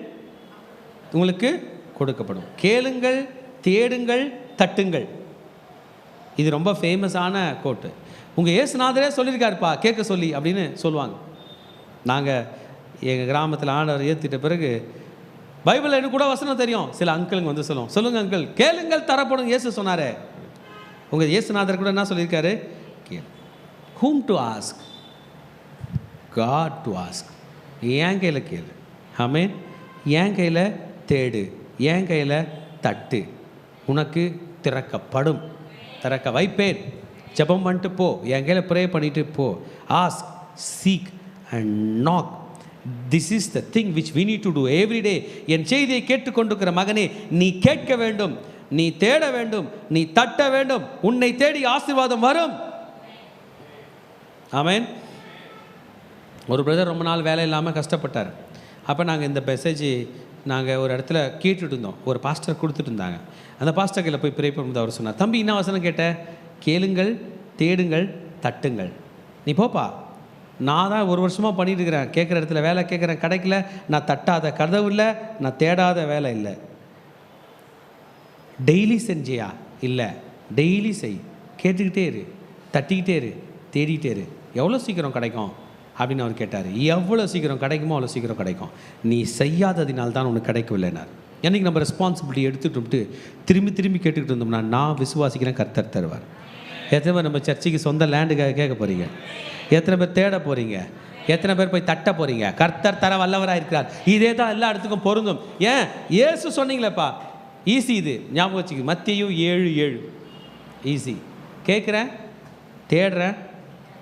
உங்களுக்கு கொடுக்கப்படும், கேளுங்கள், தேடுங்கள், தட்டுங்கள். இது ரொம்ப ஃபேமஸான கோட்டு. உங்கள் இயேசுநாதரே சொல்லியிருக்காருப்பா கேட்க சொல்லி அப்படின்னு சொல்லுவாங்க. நாங்கள் எங்கள் கிராமத்தில் ஆண்டவர் ஏற்றிட்ட பிறகு பைபிளில் எனக்கு கூட வசனம் தெரியும். சில அங்கிளுங்க வந்து சொல்லுங்கள் அங்கிள், கேளுங்கள் தரப்படும், இயேசு சொன்னாரே. உங்கள் இயேசுநாதர் கூட என்ன சொல்லியிருக்காரு? கேள். whom to ask? God to ask. என் கையில் கேளு. ஆமென். என் கையில் தேடு, என் கையில் தட்டு, உனக்கு திறக்கப்படும், திறக்க வைப்பேன். ஜெபம் பண்ணிட்டு போ, என் கையில் ப்ரே பண்ணிட்டு போ. Ask, seek and knock. This is the thing which we need to do every day. என் செய்தியை கேட்டுக்கொண்டிருக்கிற மகனே, நீ கேட்க வேண்டும், நீ தேட வேண்டும், நீ தட்ட வேண்டும். உன்னை தேடி ஆசீர்வாதம் வரும். ஆமென். ஒரு பிரதர் ரொம்ப நாள் வேலை இல்லாமல் கஷ்டப்பட்டார். அப்போ நாங்கள் இந்த மெசேஜ் நாங்கள் ஒரு இடத்துல கேட்டுட்டு இருந்தோம். ஒரு பாஸ்டர் கொடுத்துட்டு இருந்தாங்க. அந்த பாஸ்டர் கையில் போய் ப்ரே பண்ணும்போது அவர் சொன்னார், தம்பி என்ன வசனம் கேட்ட? கேளுங்கள், தேடுங்கள், தட்டுங்கள். நீ போப்பா, நான் தான் ஒரு வருஷமாக பண்ணிட்டு இருக்கிறேன், கேட்குற இடத்துல வேலை கேட்குறேன், கிடைக்கல. நான் தட்டாத கதவு இல்லை, நான் தேடாத வேலை இல்லை. டெய்லி செஞ்சியா? இல்லை, டெய்லி செய். கேட்டுக்கிட்டே இரு, தட்டிக்கிட்டே இரு, தேடிக்கிட்டே இரு. எவ்வளோ சீக்கிரம் கிடைக்கும் அப்படின்னு அவர் கேட்டார். எவ்வளோ சீக்கிரம் கிடைக்குமோ அவ்வளோ சீக்கிரம் கிடைக்கும். நீ செய்யாததினால் தான் உனக்கு கிடைக்கவில்லைனார். என்றைக்கு நம்ம ரெஸ்பான்சிபிலிட்டி எடுத்துகிட்டு திரும்பி திரும்பி கேட்டுக்கிட்டு இருந்தோம்னா, நான் விசுவாசிக்கிறேன் கர்த்தர் தருவார். எத்தனை பேர் நம்ம சர்ச்சைக்கு சொந்த லேண்டுக்காக கேட்க போகிறீங்க? எத்தனை பேர் தேட போகிறீங்க? எத்தனை பேர் போய் தட்ட போகிறீங்க? கர்த்தர் தர வல்லவராக இருக்கிறார். இதே தான் எல்லா இடத்துக்கும் பொருந்தும். ஏன் இயேசு சொன்னீங்களேப்பா, ஈஸி. இது ஞாபகம் வச்சுக்கு, மத்தேயு 7:7. ஈஸி. கேட்குறேன், தேடுறேன்,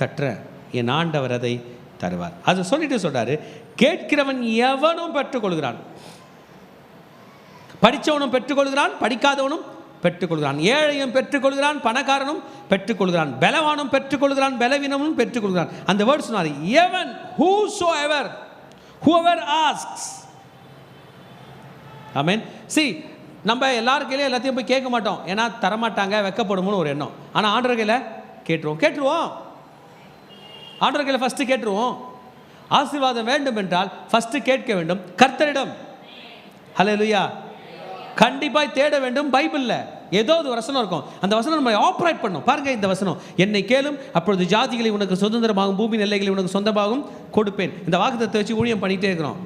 தட்டுறேன், என் ஆண்டவர் அதை தருவார். அது சொல்லிட்டு சொல்றாரு, கேட்கிறவன் எவனும் பெற்றுக்கொள்கிறான். படித்தவனும் பெற்றுக்கொள்கிறான், படிக்காதவனும் பெற்றுக்கொள்கிறான். ஏழையும் பெற்றுக்கொள்கிறான், பணக்காரனும் பெற்றுக்கொள்கிறான், பலவானும் பெற்றுக்கொள்கிறான், பலவீனமும் பெற்றுக்கொள்கிறான். அந்த வேர்ட் சொன்னார், எவன், whosoever, whoever asks. ஆமென். see, நம்ம எல்லாரும் கையில எல்லாத்தையும் போய் கேட்க மாட்டோம். ஏன்னா தரமாட்டாங்க, வெக்கப்படுமோன்னு ஒரு எண்ணம். ஆனால் ஆண்டவர் கையில் கேட்டுருவோம். ஆண்டவர் கையில் ஃபஸ்ட்டு கேட்டுருவோம். ஆசீர்வாதம் வேண்டும் என்றால் ஃபஸ்ட்டு கேட்க வேண்டும் கர்த்தரிடம். ஹல்லேலூயா. கண்டிப்பாக தேட வேண்டும். பைபிளில் ஏதோ ஒரு வசனம் இருக்கும், அந்த வசனம் நம்ம ஆப்ரேட் பண்ணணும். பாருங்க, இந்த வசனம், என்னை கேளும் அப்பொழுது ஜாதிகளை உனக்கு சுதந்திரமாகும், பூமி எல்லைகளை உனக்கு சொந்தமாகும் கொடுப்பேன். இந்த வாக்குத்தத்தத்தை வச்சு ஊழியம் பண்ணிகிட்டே இருக்கிறோம்.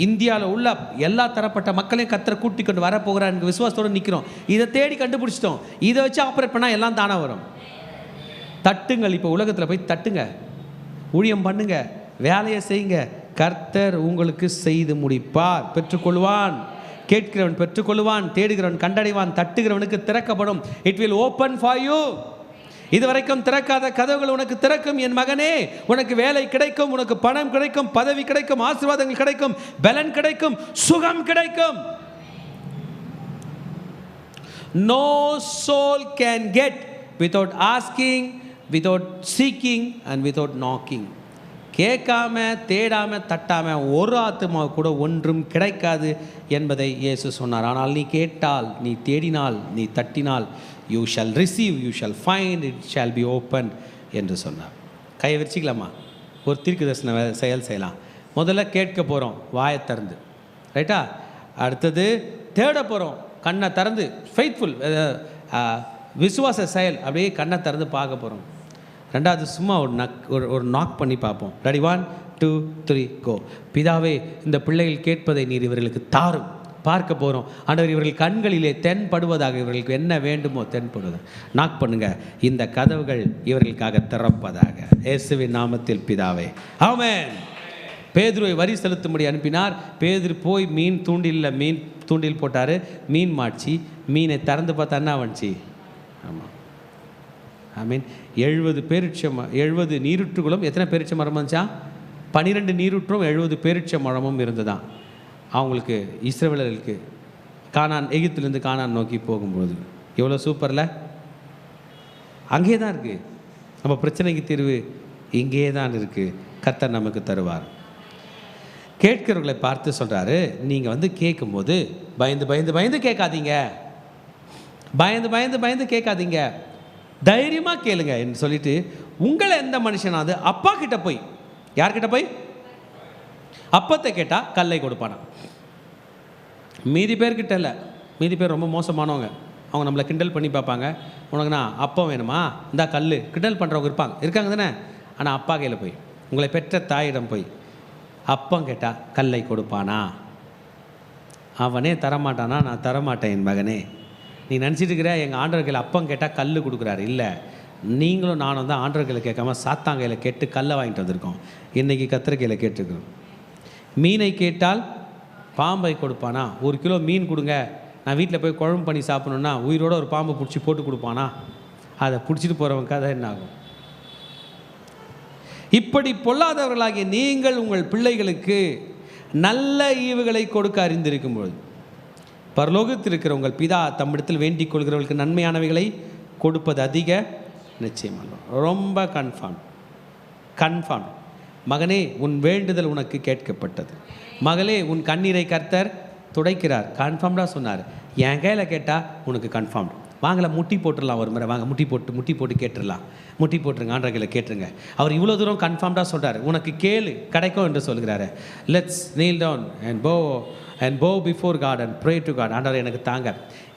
இந்தியாவில் உள்ள எல்லா தரப்பட்ட மக்களையும் கர்த்தர் கூட்டி கொண்டு வர போகிறார் என்கிற விசுவாசத்தோடு நிற்கிறோம். இதை தேடி கண்டுபிடிச்சிட்டோம். இதை வச்சு ஆப்ரேட் பண்ணால் எல்லாம் தானாக வரும். தட்டுங்கள். இப்போ உலகத்தில் போய் தட்டுங்க, ஊழியம் பண்ணுங்க, வேலையை செய்யுங்க. கர்த்தர் உங்களுக்கு செய்து முடிப்பார். பெற்றுக்கொள்வான். கேட்கிறவன் பெற்றுக்கொள்வான், தேடுகிறவன் கண்டடைவான், தட்டுகிறவனுக்கு திறக்கப்படும். It will open for you. இதுவரைக்கும் திறக்காத கதவுகள் உனக்கு திறக்கும். என் மகனே, உனக்கு வேலை கிடைக்கும், உனக்கு பணம் கிடைக்கும், பதவி கிடைக்கும், ஆசீர்வாதங்கள் கிடைக்கும், பலன் கிடைக்கும், சுகம் கிடைக்கும். No soul can get without asking, without seeking and without knocking. கேட்காம, தேடாம, தட்டாம ஒரு ஆத்துமா கூட ஒன்றும் கிடைக்காது என்பதை இயேசு சொன்னார். ஆனால் நீ கேட்டால், நீ தேடினால், நீ தட்டினால், you shall receive, you shall find, it shall be open என்று சொன்னார். கையை விரிச்சிக்கலாமா? ஒரு தீர்க்கதரிசன செயல் செய்யலாம். முதல்ல கேட்க போகிறோம், வாயை திறந்து, ரைட்டா? அடுத்தது தேட போகிறோம், கண்ணை திறந்து, ஃபெய்த்ஃபுல் விசுவாச செயல், அப்படியே கண்ணை திறந்து பார்க்க போகிறோம். ரெண்டாவது சும்மா ஒரு நாக் பண்ணி பார்ப்போம். ரெடி, 1 2 3 கோ. பிதாவே, இந்த பிள்ளைகள் கேட்பதை நீர் இவர்களுக்கு தாரும். பார்க்க போகிறோம். ஆண்டவர், இவர்கள் கண்களிலே தென்படுவதாக, இவர்களுக்கு என்ன வேண்டுமோ தென்படுவதாக. நாக் பண்ணுங்க, இந்த கதவுகள் இவர்களுக்காக திறப்பதாக. இயேசுவின் நாமத்தில் பிதாவே, ஆமென். பேதுருவை வரி செலுத்தும்படி அனுப்பினார். பேதுரு போய் மீன் தூண்டில் போட்டார். மீன் மாட்சி. மீனை திறந்து பார்த்தா என்ன வந்துச்சு? ஆமாம், ஆமீன். 70 நீருற்றுகளும் எத்தனை பேரிச்ச மரம் வந்துச்சா? 12 நீருற்றும் 70 பேரிச்ச மரமும் இருந்துதான் அவங்களுக்கு, இஸ்ரவேலர்களுக்கு. கானான், எகிப்திலிருந்து கானான் நோக்கி போகும்போது எவ்வளோ சூப்பரில். அங்கே தான் இருக்குது நம்ம பிரச்சனைக்கு தீர்வு, இங்கே தான் இருக்குது. கர்த்தர் நமக்கு தருவார். கேட்கிறவர்களை பார்த்து சொல்கிறாரு, நீங்கள் கேட்கும்போது பயந்து கேட்காதீங்க. பயந்து கேட்காதீங்க, தைரியமாக கேளுங்க என்று சொல்லிட்டு, உங்களை எந்த மனுஷனாவது அப்பா கிட்ட போய், யார்கிட்ட போய்? அப்பத்தை கேட்டால் கல்லை கொடுப்பானா? மீதி பேர்கிட்ட இல்லை. மீதி பேர் ரொம்ப மோசமானவங்க. அவங்க நம்மளை கிண்டல் பண்ணி பார்ப்பாங்க. உனக்குண்ணா அப்பம் வேணுமா, இந்தா கல், கிண்டல் பண்ணுறவங்க இருக்காங்க தானே. ஆனால் அப்பா கையில் போய், உங்களை பெற்ற தாயிடம் போய் அப்பம் கேட்டால் கல்லை கொடுப்பானா? அவனே தரமாட்டானா? நான் தரமாட்டேன் என் மகனே. நீ நினச்சிட்டு இருக்கிற எங்கள் ஆண்டவர் கையில் அப்பம் கேட்டால் கல் கொடுக்குறாரு. இல்லை, நீங்களும் நானும் தான் ஆண்டவர் கையில் கேட்காம சாத்தாங்கையில் கேட்டு கல்லை வாங்கிட்டு வந்திருக்கோம். இன்றைக்கி கத்திரிக்கையில் கேட்டுருக்கோம். மீனை கேட்டால் பாம்பை கொடுப்பானா? 1 கிலோ மீன் கொடுங்க, நான் வீட்டில் போய் குழம்பு பண்ணி சாப்பிட்ணுன்னா உயிரோடு ஒரு பாம்பை பிடிச்சி போட்டு கொடுப்பானா? அதை பிடிச்சிட்டு போகிறவங்க கதை என்ன ஆகும்? இப்படி பொல்லாதவர்களாகிய நீங்கள் உங்கள் பிள்ளைகளுக்கு நல்ல ஈவுகளை கொடுக்க அறிந்திருக்கும் பொழுது பரலோகத்தில் இருக்கிற உங்கள் பிதா தம்மிடத்தில் வேண்டிக் கொள்கிறவர்களுக்கு நன்மையானவைகளை கொடுப்பது அதிக நிச்சயமாக. ரொம்ப கன்ஃபார்ம். மகனே, உன் வேண்டுதல் உனக்கு கேட்கப்பட்டது. மகளே, உன் கண்ணீரை கர்த்தர் துடைக்கிறார். கன்ஃபார்ம்டாக சொன்னார். என் கையில் கேட்டால் உனக்கு கன்ஃபார்ம். வாங்கலை, முட்டி போட்டுடலாம். ஒரு முறை வாங்க, முட்டி போட்டு கேட்டுடலாம். முட்டி போட்டுருங்க, ஆண்டவர்களை கேட்டுருங்க. அவர் இவ்வளோ தூரம் கன்ஃபார்ம்டாக சொல்கிறார். உனக்கு கேளு, கிடைக்கும் என்று சொல்கிறாரு. Let's kneel down and bow before God and pray to God. ஆண்டவர், எனக்கு தாங்க,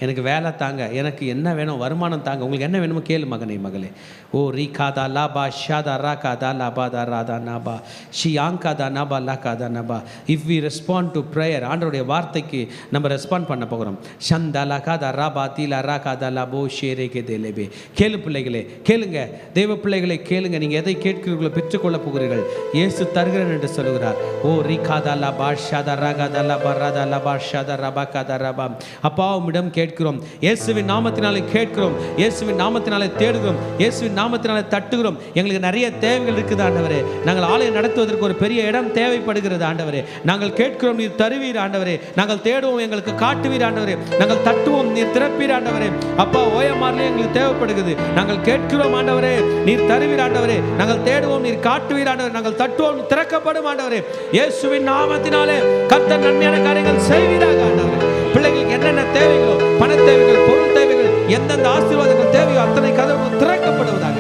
எனக்கு வேலை தாங்க, எனக்கு என்ன வேணும், வருமானம் தாங்க, உங்களுக்கு என்ன வேணுமோ கேளு மகனே மகளே. ஓ ரீகாதா லாபா ஷாதா ராகாதா லாபாதா ராதா நாபா ஷியாங்காதா நாபா லாகாதா நபா. If we respond to prayer, ஆண்டவருடைய வார்த்தைக்கு நம்ம ரெஸ்பாண்ட் பண்ண போகிறோம். ஷந்தா லகாதா ராபா தீலா ராகாதா லாபோ ஷேரே கே தேலேபே. கேளு பிள்ளைகளே, கேளுங்க. தெய்வ பிள்ளைகளை கேளுங்க. நீங்கள் எதை கேட்கிறீர்களோ பெற்றுக்கொள்ள போகிறீர்கள். இயேசு தருகிறேன் என்று சொல்கிறார். ஓ ரீகாதா லாபா ஷாதா ராகாதா லாபா ராதா லாபா ஷாதா ரபா காதா ரபா. அப்பாவிடம் கேட்கிறோம், இயேசுவின் நாமத்தினாலே கேட்கிறோம், இயேசுவின் நாமத்தினாலே தேடுகிறோம், இயேசுவின் நாமத்தினாலே தட்டுகிறோம். எங்களுக்கு நிறைய தேவைகள் இருக்குது ஆண்டவரே. நாங்கள் ஆலயம் நடத்துவதற்கு ஒரு பெரிய இடம் தேவைப்படுகிறது ஆண்டவரே. நாங்கள் கேட்கிறோம், நீர் தருவீர் ஆண்டவரே. நாங்கள் தேடுவோம், எங்களுக்கு காட்டுவீர் ஆண்டவரே. நாங்கள் தட்டுவோம், நீர் திறப்பீர் ஆண்டவரே. அப்பா, ஓயமாரிலே எங்களுக்கு தேவைப்படுகிறது. நாங்கள் கேட்கிறோம் ஆண்டவரே, நீர் தருவீர் ஆண்டவரே. நாங்கள் தேடுவோம், நீர் காட்டுவீர் ஆண்டவரே. நாங்கள் தட்டுவோம், திறக்கப்படும் ஆண்டவரே. இயேசுவின் நாமத்தினாலே கர்த்தர் நன்மையான காரியங்கள் செய்வீராக ஆண்டவரே. பிள்ளைகளுக்கு என்னென்ன தேவைகளோ, பண தேவைகள், பொருள் தேவைகள், எந்தெந்த ஆசீர்வாதங்கள் தேவையோ அத்தனை கதவுகள் திறக்கப்படுவதாக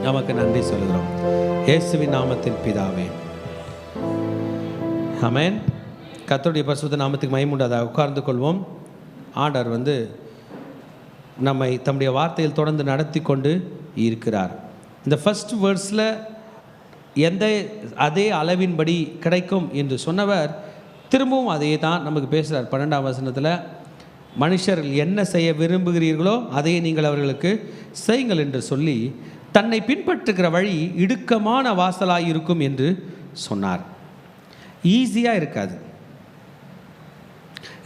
நமக்கு நன்றி சொல்கிறோம். இயேசுவின் நாமத்தில் பிதாவே, ஆமென். கர்த்தருடைய பரிசுத்த நாமத்துக்கு மகிமை உண்டாதாக. உட்கார்ந்து கொள்வோம். ஆண்டவர் நம்மை தம்முடைய வார்த்தையில் தொடர்ந்து நடத்தி கொண்டு இருக்கிறார். இந்த ஃபர்ஸ்ட் வேர்ஸில் அதே அளவின்படி கிடைக்கும் என்று சொன்னவர் திரும்பவும் அதே தான் நமக்கு பேசுகிறார். 12ஆம் வசனத்தில், மனுஷர்கள் என்ன செய்ய விரும்புகிறீர்களோ அதையே நீங்கள் அவர்களுக்கு செய்யுங்கள் என்று சொல்லி தன்னை பின்பற்றுகிற வழி இடுக்கமான வாசலாக இருக்கும் என்று சொன்னார். ஈஸியாக இருக்காது,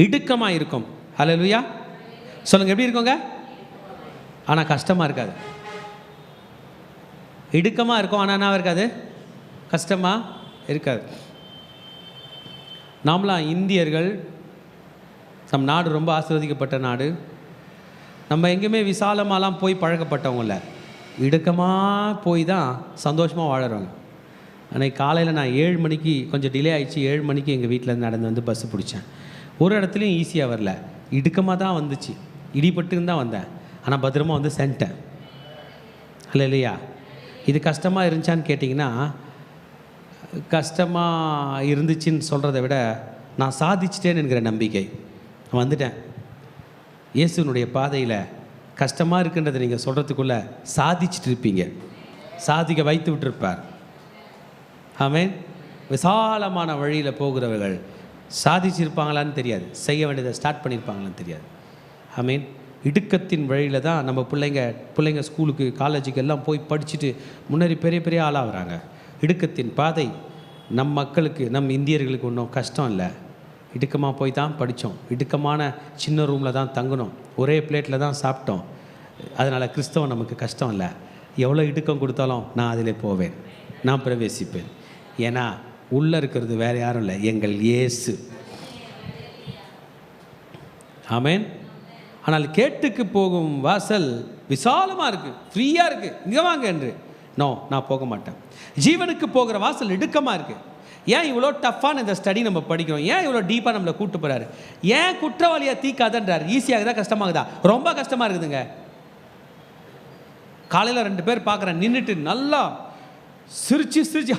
இடுக்கமாக இருக்கும். ஹல்லேலூயா சொல்லுங்கள். எப்படி இருக்குங்க? ஆனால் கஷ்டமாக இருக்காது. இடுக்கமாக இருக்கும், ஆனால் என்ன இருக்காது? கஷ்டமாக இருக்காது. நாமலாம் இந்தியர்கள், நம் நாடு ரொம்ப ஆசீர்வதிக்கப்பட்ட நாடு. நம்ம எங்கேயுமே விசாலமாலாம் போய் பழக்கப்பட்டவங்க இல்லை, இடுக்கமாக போய் தான் சந்தோஷமாக வாழறவங்க. அன்றைக்கி காலையில் நான் 7 மணிக்கு, கொஞ்சம் டிலே ஆகிடுச்சு, 7 மணிக்கு எங்கள் வீட்டில் நடந்து வந்து பஸ்ஸு பிடிச்சேன். ஒரு இடத்துலையும் ஈஸியாக வரல, இடுக்கமாக தான் வந்துச்சு. இடிபட்டுன்னு தான் வந்தேன், ஆனால் பத்திரமா வந்து சென்ட்டேன். இல்லையா? இது கஷ்டமாக இருந்துச்சான்னு கேட்டிங்கன்னா, கஷ்டமாக இருந்துச்சுன்னு சொல்கிறத விட நான் சாதிச்சிட்டேன்னு என்கிற நம்பிக்கை. வந்துட்டேன். இயேசுனுடைய பாதையில் கஷ்டமாக இருக்குன்றதை நீங்கள் சொல்கிறதுக்குள்ளே சாதிச்சுட்டு இருப்பீங்க, சாதிக்க வைத்து விட்டுருப்பார். ஆமென். விசாலமான வழியில் போகிறவர்கள் சாதிச்சிருப்பாங்களான்னு தெரியாது, செய்ய வேண்டியதை ஸ்டார்ட் பண்ணியிருப்பாங்களான்னு தெரியாது. ஆமென். இடுக்கத்தின் வழியில் தான் நம்ம பிள்ளைங்க ஸ்கூலுக்கு, காலேஜுக்கு எல்லாம் போய் படிச்சுட்டு முன்னேறி பெரிய பெரிய ஆளாகிறாங்க. இடுக்கத்தின் பாதை நம் மக்களுக்கு, நம் இந்தியர்களுக்கு ஒன்றும் கஷ்டம் இல்லை. இடுக்கமாக போய் தான் படித்தோம், இடுக்கமான சின்ன ரூமில் தான் தங்கணும், ஒரே பிளேட்டில் தான் சாப்பிட்டோம். அதனால் கிறிஸ்தவம் நமக்கு கஷ்டம் இல்லை. எவ்வளோ இடுக்கம் கொடுத்தாலும் நான் அதில் போவேன், நான் பிரவேசிப்பேன். ஏன்னா உள்ளே இருக்கிறது வேறு யாரும் இல்லை, எங்கள் இயேசு. ஆமென். ஆனால் கேட்டுக்கு போகும் வாசல் விசாலமாக இருக்குது, ஃப்ரீயாக இருக்குது, இங்கே வாங்க என்று. நோ, நான் போக மாட்டேன். ஜீவனுக்கு போகிற வாசல் இடுக்கமாக இருக்குது. ஏன் இவ்வளோ டஃப்பான இந்த ஸ்டடி நம்ம படிக்கிறோம்? ஏன் இவ்வளோ டீப்பாக நம்மளை கூப்பிட்டு போகிறாரு? ஏன் குற்றவாளியாக தீக்காதன்றார்? ஈஸியாகுதா கஷ்டமாகுதா? ரொம்ப கஷ்டமாக இருக்குதுங்க. காலையில் 2 பேர் பார்க்குறேன், நின்றுட்டு நல்லா சிரிச்சு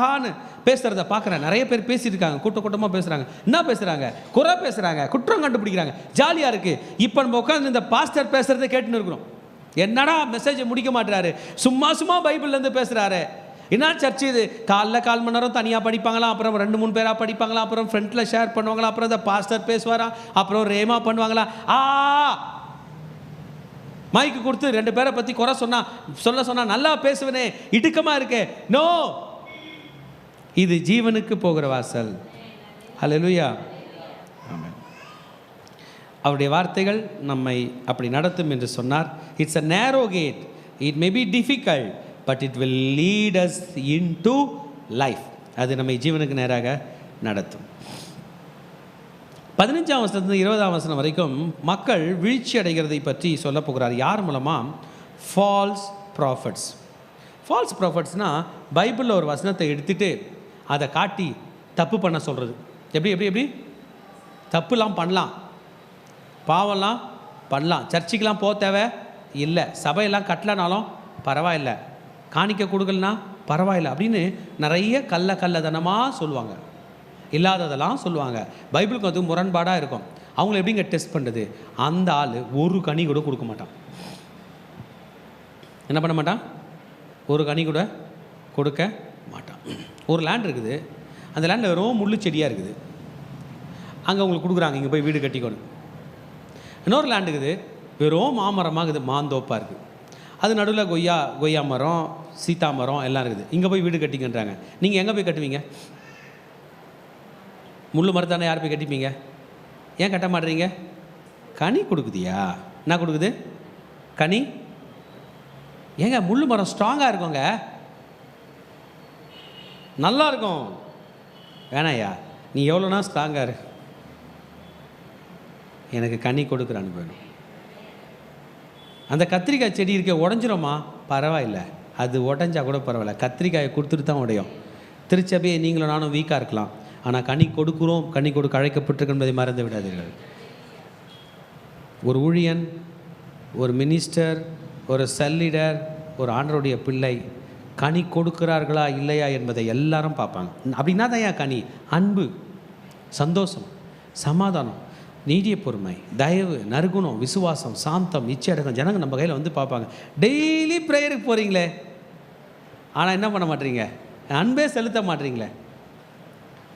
ஹான்னு பேசுகிறத பார்க்குறேன். நிறைய பேர் பேசிட்டு இருக்காங்க, கூட்டமாக பேசுகிறாங்க. என்ன பேசுகிறாங்க? குறை பேசுகிறாங்க, குற்றம் கண்டுபிடிக்கிறாங்க, ஜாலியாக இருக்குது. இப்போ நம்ம உட்காந்து இந்த பாஸ்டர் பேசுகிறத கேட்டுன்னு இருக்கிறோம். என்னடா மெசேஜை முடிக்க மாட்டுறாரு, சும்மா பைபிள்லேருந்து பேசுகிறாரு. என்ன சர்ச்சு இது? காலைல 1/4 மணி நேரம் தனியாக படிப்பாங்களாம், அப்புறம் 2-3 பேராக படிப்பாங்களாம், அப்புறம் ஃப்ரண்ட்டில் ஷேர் பண்ணுவாங்களா, அப்புறம் இந்த பாஸ்டர் பேசுவாரா, அப்புறம் ரேமா பண்ணுவாங்களா. மைக்கு கொடுத்து 2 பேரை பற்றி குறை சொல்ல நல்லா பேசுவனே, இடுக்கமாக இருக்கே. நோ, இது ஜீவனுக்கு போகிற வாசல். ஹல்லேலூயா. ஆமென். அவருடைய வார்த்தைகள் நம்மை அப்படி நடத்தும் என்று சொன்னார். It's a narrow gate, it may be difficult, but it will lead us into life. அது நம்மை ஜீவனுக்கு நேராக நடத்தும். 15ஆம் வசனத்திலிருந்து 20ஆம் வசனம் வரைக்கும் மக்கள் வீழ்ச்சி அடைகிறதை பற்றி சொல்ல போகிறார். யார் மூலமாக? Falls prophets. ஃபால்ஸ் ப்ராஃபட்ஸ்னால் பைபிளில் ஒரு வசனத்தை எடுத்துகிட்டு அதை காட்டி தப்பு பண்ண சொல்கிறது. எப்படி எப்படி எப்படி தப்புலாம் பண்ணலாம், பாவம்லாம் பண்ணலாம், சர்ச்சுக்கெலாம் போக தேவை இல்லை, சபையெல்லாம் கட்டலனாலும் பரவாயில்லை, காணிக்க கொடுக்கலனா பரவாயில்லை அப்படின்னு நிறைய கள்ளத்தனமாக சொல்லுவாங்க, இல்லாததெல்லாம் சொல்லுவாங்க. பைபிளுக்கு வந்து முரண்பாடாக இருக்கும். அவங்கள எப்படிங்க டெஸ்ட் பண்ணுறது? அந்த ஆள் ஒரு கனி கூட கொடுக்க மாட்டான். என்ன பண்ண மாட்டான்? ஒரு கனி கூட கொடுக்க மாட்டான். ஒரு லேண்ட் இருக்குது, அந்த லேண்டில் வெறும் முள்ளு செடியாக இருக்குது, அங்கே உங்களுக்கு கொடுக்குறாங்க, இங்கே போய் வீடு கட்டிக்கணும். இன்னொரு லேண்ட் இருக்குது, வெறும் மாமரமாக இருக்குது, மாந்தோப்பாக இருக்குது, அது நடுவில் கொய்யா மரம், சீதா மரம் எல்லாம் இருக்குது, இங்கே போய் வீடு கட்டிங்கன்றாங்க. நீங்கள் எங்கே போய் கட்டுவீங்க? முள் மரத்தானே யார் போய் கட்டிப்பீங்க? ஏன் கட்ட மாட்டீங்க? கனி கொடுக்குதியா? என்ன கொடுக்குது? கனி. ஏங்க முள் மரம் ஸ்ட்ராங்காக இருக்குங்க, நல்லா இருக்கும். வேணாயா, நீ எவ்வளோனா ஸ்ட்ராங்காக இரு, எனக்கு கனி கொடுக்குறான்னு வேணும். அந்த கத்திரிக்காய் செடி இருக்க உடஞ்சிருமா? பரவாயில்லை, அது உடஞ்சா கூட பரவாயில்ல, கத்திரிக்காயை கொடுத்துட்டு தான் உடையும். திருச்சபையை நீங்களும் நானும் வீக்காக இருக்கலாம், ஆனால் கனி கொடுக்குறோம், கனி கொடுக்க அழைக்கப்பட்டிருக்கு என்பதை மறந்து விடாதீர்கள். ஒரு ஊழியன், ஒரு மினிஸ்டர், ஒரு செல்லீடர், ஒரு ஆண்டவருடைய பிள்ளை கனி கொடுக்கிறார்களா இல்லையா என்பதை எல்லாரும் பார்ப்பாங்க. அப்படின்னா தான் ஏன் கனி? அன்பு, சந்தோஷம், சமாதானம், நீடிய பொறுமை, தயவு, நற்குணம், விசுவாசம், சாந்தம், இச்சையடக்கம். ஜனங்க நம்ம கையில் வந்து பார்ப்பாங்க. டெய்லி ப்ரேயருக்கு போகிறீங்களே, ஆனால் என்ன பண்ண மாட்டீங்க? அன்பே செலுத்த மாட்டீங்களே.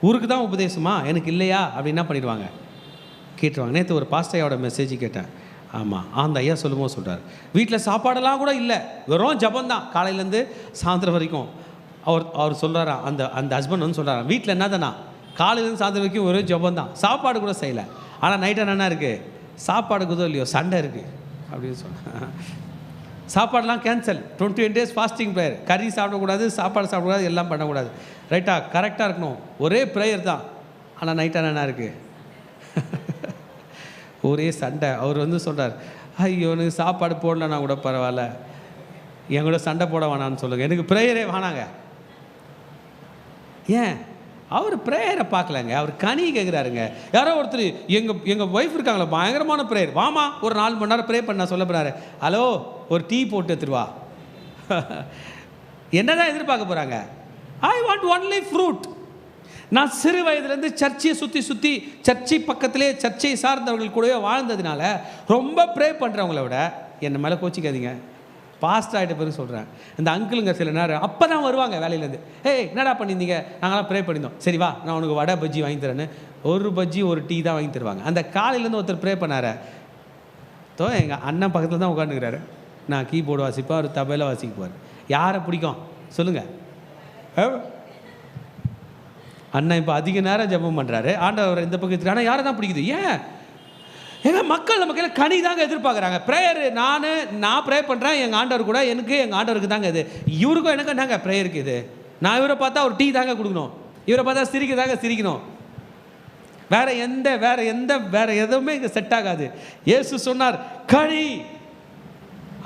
ஊருக்கு தான் உபதேசமா, எனக்கு இல்லையா அப்படின்னு என்ன பண்ணிடுவாங்க? கேட்டுருவாங்க. நேற்று ஒரு பாஸ்டையோட மெசேஜ் கேட்டேன். ஆமாம், அந்த ஐயா சொல்லும்போது சொல்கிறார், வீட்டில் சாப்பாடெல்லாம் கூட இல்லை, வெறும் ஜபந்தான் காலையிலேருந்து சாயந்தரம் வரைக்கும். அவர் சொல்கிறாரா, அந்த ஹஸ்பண்ட் வந்து சொல்கிறாரா, வீட்டில் என்ன தானா காலையிலேருந்து சாயந்தரம் வரைக்கும் ஒரு ஜபந்தான், சாப்பாடு கூட செய்யலை. ஆனால் நைட்டு என்ன இருக்குது? சாப்பாடு குதோ இல்லையோ சண்டை இருக்குது அப்படின்னு சொன்னேன். சாப்பாடெலாம் கேன்சல், 21 days ஃபாஸ்டிங் ப்ரேயர், கறி சாப்பிடக்கூடாது, சாப்பாடு சாப்பிடக்கூடாது, எல்லாம் பண்ணக்கூடாது. ரைட்டா? கரெக்டாக இருக்கணும், ஒரே ப்ரேயர் தான். ஆனால் நைட்டாக என்ன இருக்குது? ஒரே சண்டை. அவர் வந்து சொல்கிறார், ஐயோ எனக்கு சாப்பாடு போடலன்னா கூட பரவாயில்ல, என் கூட சண்டை போட வேணான்னு சொல்லுங்கள், எனக்கு ப்ரேயரே வேணாங்க. ஏன்? அவர் ப்ரேயரை பார்க்கலங்க, அவர் கனி கேட்குறாருங்க. யாரோ ஒருத்தர் எங்கள் ஒய்ஃப் இருக்காங்களா, பயங்கரமான ப்ரேயர், வாமா ஒரு 4 மணி நேரம் ப்ரே பண்ண சொல்ல போகிறாரு. ஹலோ, ஒரு டீ போட்டு எடுத்துருவா. என்னதான் எதிர்பார்க்க போகிறாங்க? I want only fruit. நான் சிறு வயதுலேருந்து சர்ச்சையை சுற்றி சர்ச்சை பக்கத்திலே சர்ச்சை சார்ந்தவர்கள் கூடவே வாழ்ந்ததுனால ரொம்ப ப்ரே பண்ணுறவங்கள விட, என்னை மேலே கோச்சிக்காதீங்க, பாஸ்ட் ஆகிட்ட பிறகு சொல்கிறேன், இந்த அங்கிளுங்க சில நேரம் அப்போ தான் வருவாங்க வேலையிலேருந்து. ஏய் என்னடா பண்ணியிருந்தீங்க? நாங்களாம் ப்ரே பண்ணியிருந்தோம். சரி வா, நான் உனக்கு வடை பஜ்ஜி வாங்கி தரேன்னு ஒரு பஜ்ஜி ஒரு டீ தான் வாங்கி தருவாங்க. அந்த காலையிலேருந்து ஒருத்தர் ப்ரே பண்ணார தோ, எங்கள் அண்ணன் பக்கத்தில் தான் உட்காந்துக்கிறாரு, நான் கீபோர்டு வாசிப்பேன், அவர் தபையில் வாசிக்குவார். யாரை பிடிக்கும் சொல்லுங்கள்? அண்ணன் இப்போ அதிக நேரம் ஜெபம் பண்ணுறாரு, ஆண்டவர் இந்த பக்கத்துக்கு. ஆனால் யாரை தான் பிடிக்குது? ஏன்? ஏங்க மக்கள் நம்ம கையில் கனி தாங்க எதிர்பார்க்குறாங்க. ப்ரேயரு நான் ப்ரே பண்ணுறேன் எங்கள் ஆண்டவர் கூட, எங்கள் ஆண்டவருக்கு தாங்க இது. இவருக்கும் எனக்கு என்னங்க ப்ரேயருக்கு இது? நான் இவரை பார்த்தா ஒரு டீ தாங்க கொடுக்கணும், இவரை பார்த்தா சிரிக்கணும். வேற எதுவுமே இங்கே செட் ஆகாது. இயேசு சொன்னார் கனி.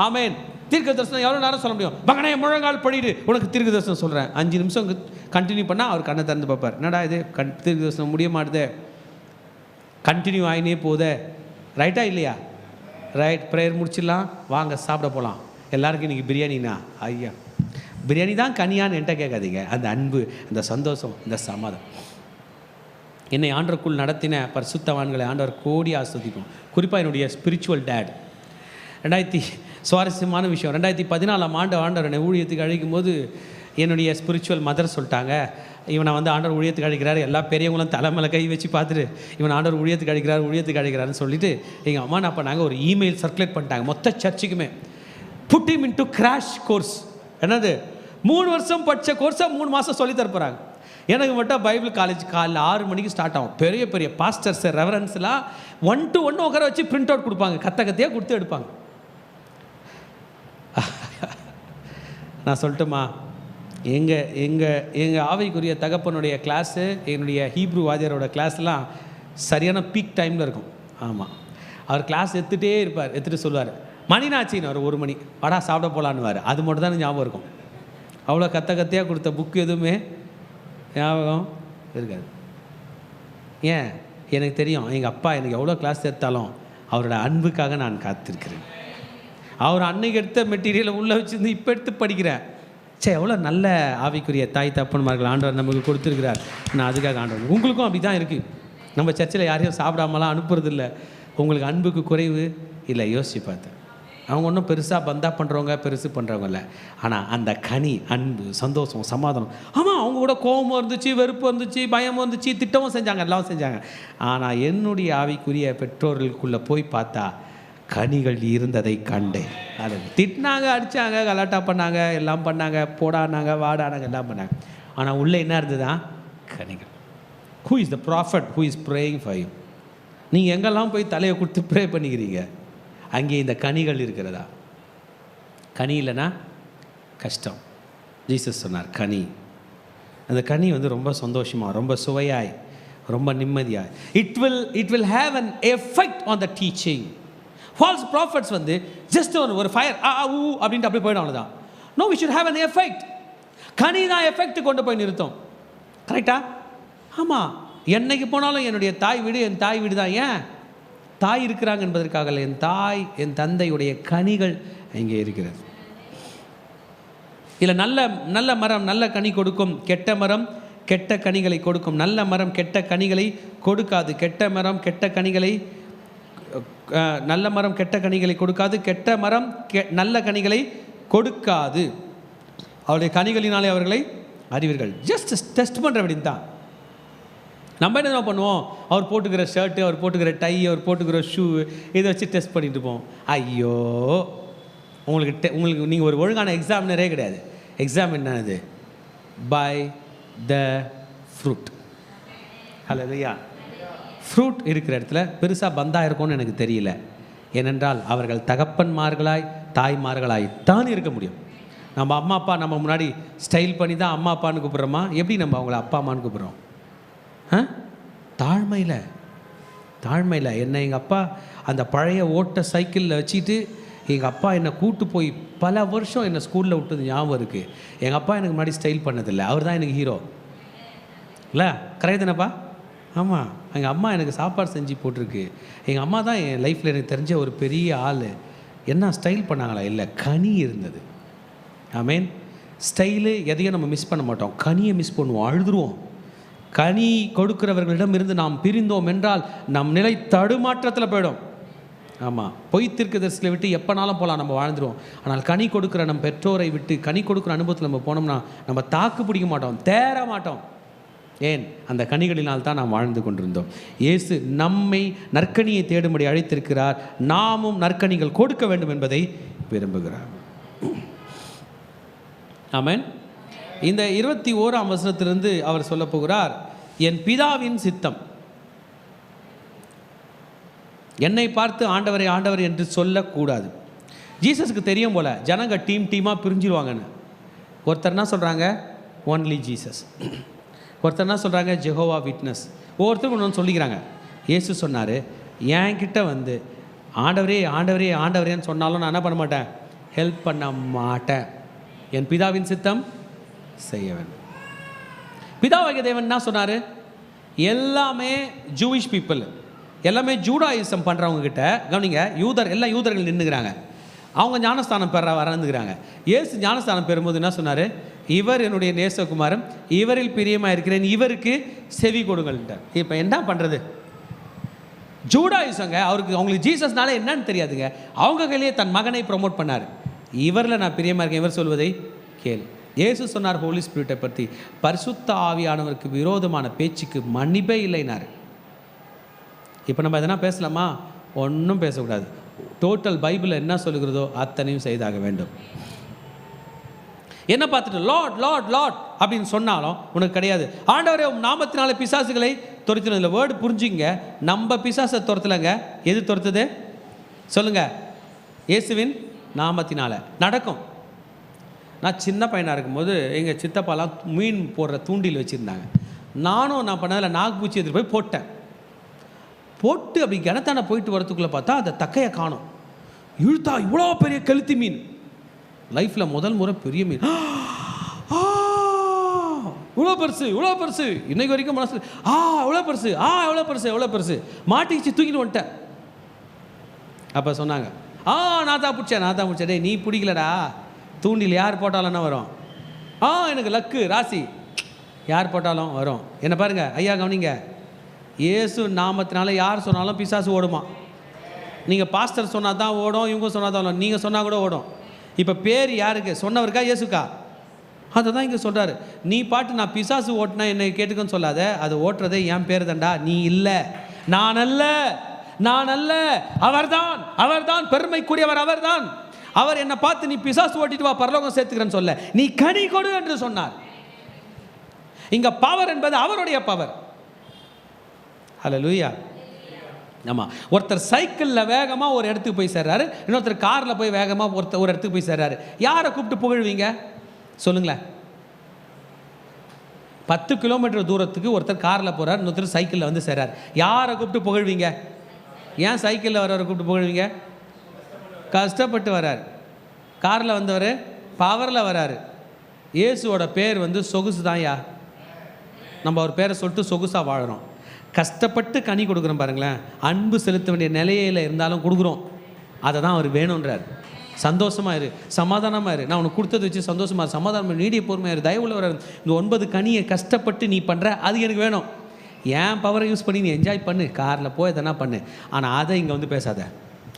ஆமேன். தீர்க்க தரிசனம் எவ்வளோ நேரம் சொல்ல முடியும்? மகனே முழங்கால் படிடு, உனக்கு தீர்க்க தரிசனம் சொல்கிறேன். 5 நிமிஷம் கண்டினியூ பண்ணால் அவர் கண்ணை திறந்து பார்ப்பார். என்னடா இது தீர்க்க தரிசனம் முடிய மாட்டுதே, கண்டினியூ ஆகினே போதே. ரைட்டா இல்லையா? ரைட். ப்ரேயர் முடிச்சிடலாம், வாங்க சாப்பிட போகலாம். எல்லாருக்கும் இன்றைக்கி பிரியாணினா, ஐயா பிரியாணி தான் கனியான்னு என்கிட்ட கேட்காதீங்க. அந்த அன்பு, அந்த சந்தோஷம், இந்த சமாதானம். என்னை ஆண்டவருக்குள் நடத்தின பரிசுத்தவான்களை ஆண்டவர் கோடி ஆஸ்வதிப்போம். குறிப்பாக என்னுடைய ஸ்பிரிச்சுவல் டேட். சுவாரஸ்யமான விஷயம், 2014ஆம் ஆண்டு ஆண்டவர் என்னை ஊழியத்துக்கு அழைக்கும் போது என்னுடைய ஸ்பிரிச்சுவல் மதர் சொல்லிட்டாங்க, இவனை வந்து ஆண்டவர் ஊழியத்துக்கு அழைக்கிறாரு, எல்லா பெரியவங்களும் தலைமையில கை வச்சு பார்த்துட்டு இவன் ஆண்டவர் ஊழியத்துக்கு அழைக்கிறாருன்னு சொல்லிட்டு எங்கள் அம்மா என்ன பண்ணாங்க, ஒரு இமெயில் சர்க்குலேட் பண்ணிட்டாங்க மொத்த சர்ச்சுக்குமே. Put him into crash course. என்னது? 3 வருஷம் படித்த கோர்ஸை 3 மாதம் சொல்லி தரப்போகிறாங்க. எனக்கு மட்டும் பைபிள் காலேஜ் காலைல 6 மணிக்கு ஸ்டார்ட் ஆகும். பெரிய பெரிய பாஸ்டர்ஸ் ரெவரன்ஸ்லாம் 1 to 1 உட்கார வச்சு பிரிண்ட் அவுட் கொடுப்பாங்க, கத்தையாக கொடுத்து எடுப்பாங்க. நான் சொல்லட்டுமா, எங்கள் ஆவிக்குரிய தகப்பனுடைய கிளாஸு, என்னுடைய ஹீப்ரு வாத்தியாரோட கிளாஸ்லாம் சரியான பீக் டைமில் இருக்கும். ஆமாம், அவர் கிளாஸ் எடுத்துகிட்டே இருப்பார், எடுத்துகிட்டு சொல்லுவார், மணினாச்சின்னு அவர் 1 மணி வாடா சாப்பிட போகலான்னுவார். அது மட்டும் தான் ஞாபகம் இருக்கும். அவ்வளோ கத்தையாக கொடுத்த புக்கு எதுவுமே ஞாபகம் இருக்காது. ஏன்? எனக்கு தெரியும், எங்கள் அப்பா எனக்கு எவ்வளோ கிளாஸ் எடுத்தாலும் அவரோட அன்புக்காக நான் காத்திருக்கிறேன். அவர் அன்னைக்கு எடுத்த மெட்டீரியலை உள்ளே வச்சுருந்து இப்போ எடுத்து படிக்கிறேன். சே, எவ்வளோ நல்ல ஆவிக்குரிய தாய் தப்பன்மார்கள் ஆண்டவர் நமக்கு கொடுத்துருக்கிறார். நான் அதுக்காக ஆண்டவர். உங்களுக்கும் அப்படி தான் இருக்குது. நம்ம சர்ச்சில் யாரையும் சாப்பிடாமலாம் அனுப்புறதில்லை. உங்களுக்கு அன்புக்கு குறைவு இல்லை, யோசிச்சு பார்த்தேன். அவங்க ஒன்றும் பெருசாக பந்தா பண்ணுறவங்க, பெருசு பண்ணுறவங்க இல்லை. ஆனால் அந்த கனி, அன்பு, சந்தோஷம், சமாதானம். ஆமாம், அவங்க கூட கோபமும் இருந்துச்சு, வெறுப்பு இருந்துச்சு, பயமும் இருந்துச்சு, திட்டமும் செஞ்சாங்க, எல்லாம் செஞ்சாங்க. ஆனால் என்னுடைய ஆவிக்குரிய பெற்றோர்களுக்குள்ளே போய் பார்த்தா கனிகள் இருந்ததை கண்டேன். அது திட்டினாங்க, அடித்தாங்க, கலாட்டா பண்ணாங்க, எல்லாம் பண்ணாங்க, போடானாங்க, வாடானாங்க, எல்லாம் பண்ணாங்க. ஆனால் உள்ளே என்ன இருந்ததுதான்? கனிகள். Who is the prophet who is praying for you? நீங்கள் எங்கெல்லாம் போய் தலையை கொடுத்து ப்ரே பண்ணிக்கிறீங்க? அங்கே இந்த கனிகள் இருக்கிறதா? கனி இல்லைன்னா கஷ்டம். ஜீசஸ் சொன்னார் கனி. அந்த கனி ரொம்ப சந்தோஷமாக, ரொம்ப சுவையாய், ரொம்ப நிம்மதியாய். It will have an effect on the teaching. False prophets just ஒரு ஃபயர் அப்படின்ட்டு அப்படியே போயிடும், அவ்வளோதான். No, we should have an effect. கனி தான் எஃபெக்ட் கொண்டு போய் நிறுத்தும். கரெக்டா? ஆமாம். என்னைக்கு போனாலும் என்னுடைய தாய் வீடு என் தாய் வீடு தான். ஏன்? தாய் இருக்கிறாங்க என்பதற்காக இல்லை, என் தாய், என் தந்தையுடைய கனிகள் இங்கே இருக்கிறது. இல்லை, நல்ல மரம் நல்ல கனி கொடுக்கும், கெட்ட மரம் கெட்ட கனிகளை கொடுக்கும். நல்ல மரம் கெட்ட கனிகளை கொடுக்காது, கெட்ட மரம் கெட்ட கனிகளை, நல்ல மரம் கெட்ட கனிகளை கொடுக்காது, கெட்ட மரம் நல்ல கனிகளை கொடுக்காது. அவருடைய கனிகளினாலே அவர்களை அறிவீர்கள். ஜஸ்ட் டெஸ்ட் பண்ணுற அப்படின்னு தான். நம்ம என்ன பண்ணுவோம்? அவர் போட்டுக்கிற ஷர்ட்டு, அவர் போட்டுக்கிற டை, அவர் போட்டுக்கிற ஷூ, இதை வச்சு டெஸ்ட் பண்ணிட்டு இருப்போம். ஐயோ, உங்களுக்கு நீங்கள் ஒரு ஒழுங்கான எக்ஸாமினரே கிடையாது. எக்ஸாம் என்னது? By the fruit. Hallelujah. Fruit இருக்கிற இடத்துல பெருசாக பந்தா இருக்கும்னு எனக்கு தெரியல. ஏனென்றால் அவர்கள் தகப்பன்மார்களாய் தாய்மார்களாய் தான் இருக்க முடியும். நம்ம அம்மா அப்பா நம்ம முன்னாடி ஸ்டைல் பண்ணி தான் அம்மா அப்பான்னு கூப்பிட்றோமா? எப்படி நம்ம அவங்கள அப்பா அம்மான்னு கூப்பிட்றோம்? தாழ்மையில் என்னை எங்கள் அப்பா அந்த பழைய ஓட்ட சைக்கிளில் வச்சுட்டு எங்கள் அப்பா என்னை கூட்டு போய் பல வருஷம் என்னை ஸ்கூலில் விட்டது ஞாபகம் இருக்குது. எங்கள் அப்பா எனக்கு முன்னாடி ஸ்டைல் பண்ணதில்லை, அவர் தான் எனக்கு ஹீரோ. இல்லை, கரெக்ட் தானேப்பா? ஆமாம், எங்கள் அம்மா எனக்கு சாப்பாடு செஞ்சு போட்டிருக்கு. எங்கள் அம்மா தான் என் லைஃப்பில் எனக்கு தெரிஞ்ச ஒரு பெரிய ஆள். என்ன ஸ்டைல் பண்ணாங்களா? இல்லை, கனி இருந்தது. ஆமேன். ஸ்டைலு எதையும் நம்ம மிஸ் பண்ண மாட்டோம், கனியை மிஸ் பண்ணுவோம், அழுதுருவோம். கனி கொடுக்கிறவர்களிடம் இருந்து நாம் பிரிந்தோம் என்றால் நம் நிலை தடுமாற்றத்தில் போயிடும். ஆமாம், பொய் தீர்க்கதரிசிகளை விட்டு எப்போனாலும் போகலாம், நம்ம வாழ்ந்துருவோம். ஆனால் கனி கொடுக்குற நம் பெற்றோரை விட்டு, கனி கொடுக்குற அனுபவத்தில் நம்ம போனோம்னா நம்ம தாக்கு பிடிக்க மாட்டோம், தேற மாட்டோம். ஏன்? அந்த கனிகளினால் தான் நாம் வாழ்ந்து கொண்டிருந்தோம். இயேசு நம்மை நற்கனியை தேடும்படி அழைத்திருக்கிறார். நாமும் நற்கனிகள் கொடுக்க வேண்டும் என்பதை விரும்புகிறார். ஆமென். இந்த 21ஆம் வசனத்திலிருந்து அவர் சொல்ல போகிறார், என் பிதாவின் சித்தம். என்னை பார்த்து ஆண்டவரை ஆண்டவர் என்று சொல்லக்கூடாது. ஜீசஸுக்கு தெரியும் போல ஜனங்க டீமாக பிரிஞ்சிருவாங்கன்னு. ஒருத்தர் என்ன சொல்கிறாங்க? Only Jesus. ஒருத்தர் என்ன சொல்கிறாங்க? Jehovah witness. ஒவ்வொருத்தரும் ஒன்று சொல்லிக்கிறாங்க. இயேசு சொன்னார், என்கிட்ட ஆண்டவரே ஆண்டவரே ஆண்டவரேன்னு சொன்னாலும் நான் என்ன பண்ண மாட்டேன்? ஹெல்ப் பண்ண மாட்டேன். என் பிதாவின் சித்தம் செய்ய வேண்டும். பிதாவாகிய தேவன் என்ன சொன்னார்? எல்லாமே ஜூவிஷ் பீப்புள், எல்லாமே ஜூடாயிசம் பண்ணுறவங்க கிட்ட கவனிங்க, எல்லாம் யூதர்கள் நின்றுக்கிறாங்க. அவங்க ஞானஸ்தானம் பெற வரந்துக்கிறாங்க. இயேசு ஞானஸ்தானம் பெறும்போது என்ன சொன்னார்? இவர் என்னுடைய நேசகுமாரன், இவரில் பிரியமாக இருக்கிறேன், இவருக்கு செவி கொடுங்கள்ட்டார். இப்போ என்ன பண்ணுறது? ஜூடாயிசங்க அவங்களுக்கு ஜீசஸ்னால என்னன்னு தெரியாதுங்க. அவங்க கையிலேயே தன் மகனை ப்ரொமோட் பண்ணார். இவரில் நான் பிரியமாக இருக்கேன், இவர் சொல்வதை கேள். இயேசு சொன்னார் ஹோலி ஸ்பிரிட்டை பற்றி, பரிசுத்த ஆவியானவருக்கு விரோதமான பேச்சுக்கு மன்னிப்பே இல்லைனார். இப்போ நம்ம எதனா பேசலாமா? ஒன்றும் பேசக்கூடாது. டோட்டல் பைபிளில் என்ன சொல்லுகிறதோ அத்தனையும் செய்தாக வேண்டும். என்ன பார்த்துட்டு லார்ட் லார்ட் லார்ட் அப்படின்னு சொன்னாலும் உனக்கு கிடையாது. ஆண்டவரே உம் நாமத்தினால பிசாசுகளை துரத்தினது. இந்த வேர்டு புரிஞ்சுங்க. நம்ம பிசாசை துரத்தலைங்க. எது துரத்துது சொல்லுங்க? இயேசுவின் நாமத்தினால நடக்கும். நான் சின்ன பையனாக இருக்கும்போது எங்கள் சித்தப்பாலாம் மீன் போடுற தூண்டில் வச்சுருந்தாங்க. நானும் நான் பண்ணதில் நாகப்பூச்சி எடுத்துகிட்டு போய் போட்டேன். போட்டு அப்படி கிணத்தான போயிட்டு வரத்துக்குள்ளே பார்த்தா அந்த தக்கையை காணும். இழுத்தா இவ்வளோ பெரிய கெளுத்தி மீன். லைஃப்பில் முதல் முறை பெரிய மீன். இவ்வளோ பெருசு இவ்வளோ பெருசு. இன்னைக்கு வரைக்கும் மனசு எவ்வளோ பெருசு எவ்வளோ பெருசு எவ்வளோ பெருசு. மாட்டிச்சு தூக்கிட்டு வந்துட்டேன். அப்போ சொன்னாங்க நான் தான் பிடிச்சேன். டே நீ பிடிக்கலடா, தூண்டில் யார் போட்டாலும் என்ன வரும்? எனக்கு லக்கு ராசி, யார் போட்டாலும் வரும். என்ன பாருங்க ஐயா, கவனிங்க. இயேசு நாமத்தினால யார் சொன்னாலும் பிசாசு ஓடுமா? நீங்கள் பாஸ்டர் சொன்னால் தான் ஓடும், இவங்க சொன்னால் தான் ஓடும், நீங்கள் சொன்னால் கூட ஓடும். இப்போ பேர் யாருக்கு? சொன்னவருக்கா இயேசுக்கா? அதை தான் இங்கே சொல்கிறாரு. நீ பாட்டு நான் பிசாசு ஓட்டினா என்னை கேட்டுக்கன்னு சொல்லாத. அது ஓட்டுறதே என் பேர் தான்டா, நீ இல்லை. நான் அல்ல, அவர்தான் பெருமைக்குரியவர். அவர்தான். அவர் என்னை பார்த்து நீ பிசாசு ஓட்டிட்டு வா பரலோகம் சேர்த்துக்கிறேன்னு சொல்ல, நீ கனி கொடு என்று சொன்னார். இங்க பவர் என்பது அவருடைய பவர். ஹல்லேலூயா. ஆமாம். ஒருத்தர் சைக்கிளில் வேகமாக ஒரு இடத்துக்கு போய் சேர்றாரு, இன்னொருத்தர் காரில் போய் வேகமாக ஒரு இடத்துக்கு போய் சேர்றாரு. யாரை கூப்பிட்டு புகழ்வீங்க சொல்லுங்களேன்? 10 கிலோமீட்டர் தூரத்துக்கு ஒருத்தர் காரில் போகிறார், இன்னொருத்தர் சைக்கிளில் வந்து சேர்றாரு. யாரை கூப்பிட்டு புகழ்வீங்க? ஏன் சைக்கிளில் வரவரை கூப்பிட்டு புகழ்வீங்க? கஷ்டப்பட்டு வரார். காரில் வந்தவர் பவரில் வராரு. இயேசுவோட பேர் வந்து சொகுசு தான்யா. நம்ம அவர் பேரை சொல்லிட்டு சொகுசாக வாழறோம். கஷ்டப்பட்டு கனி கொடுக்குறோம் பாருங்களேன். அன்பு செலுத்த வேண்டிய நிலையில் இருந்தாலும் கொடுக்குறோம். அதை தான் அவர் வேணுன்றார். சந்தோஷமாக இரு, சமாதானமாக இரு, நான் உனக்கு கொடுத்தது வச்சு சந்தோஷமாக இரு, சமாதானம் நீடிய பொறுமையாக இரு, தயவுள்ளவர். இந்த 9 கனியை கஷ்டப்பட்டு நீ பண்ணுற, அது எனக்கு வேணும். ஏன் பவரை யூஸ் பண்ணி நீ என்ஜாய் பண்ணு, காரில் போய் எதனா பண்ணு, ஆனால் அதை இங்கே வந்து பேசாத.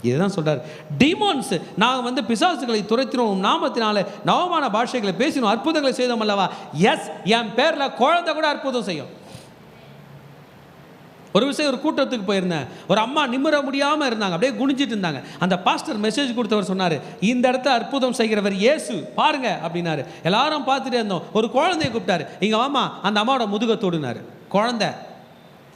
இதுதான் சொல்கிறார். டீமான்ஸ், நாங்கள் வந்து பிசாசுகளை துரைத்தினோம், நாமத்தினால நவமான பாஷைகளை பேசினோம், அற்புதங்களை செய்தோம் அல்லவா? எஸ், என் பேரில் குழந்தை கூட அற்புதம் செய்யும். ஒரு விஷயம், ஒரு கூட்டத்துக்கு போயிருந்தேன். ஒரு அம்மா நிமிர முடியாமல் இருந்தாங்க, அப்படியே குனிஞ்சிட்டு இருந்தாங்க. அந்த பாஸ்டர் மெசேஜ் கொடுத்தவர் சொன்னார், இந்த இடத்த அற்புதம் செய்கிறவர் இயேசு பாருங்க அப்படின்னாரு. எல்லாரும் பார்த்துட்டே இருந்தோம். ஒரு குழந்தைய கூப்பிட்டாரு, இங்கே வாமா. அந்த அம்மாவோட முதுகை தொடுனாரு. குழந்தை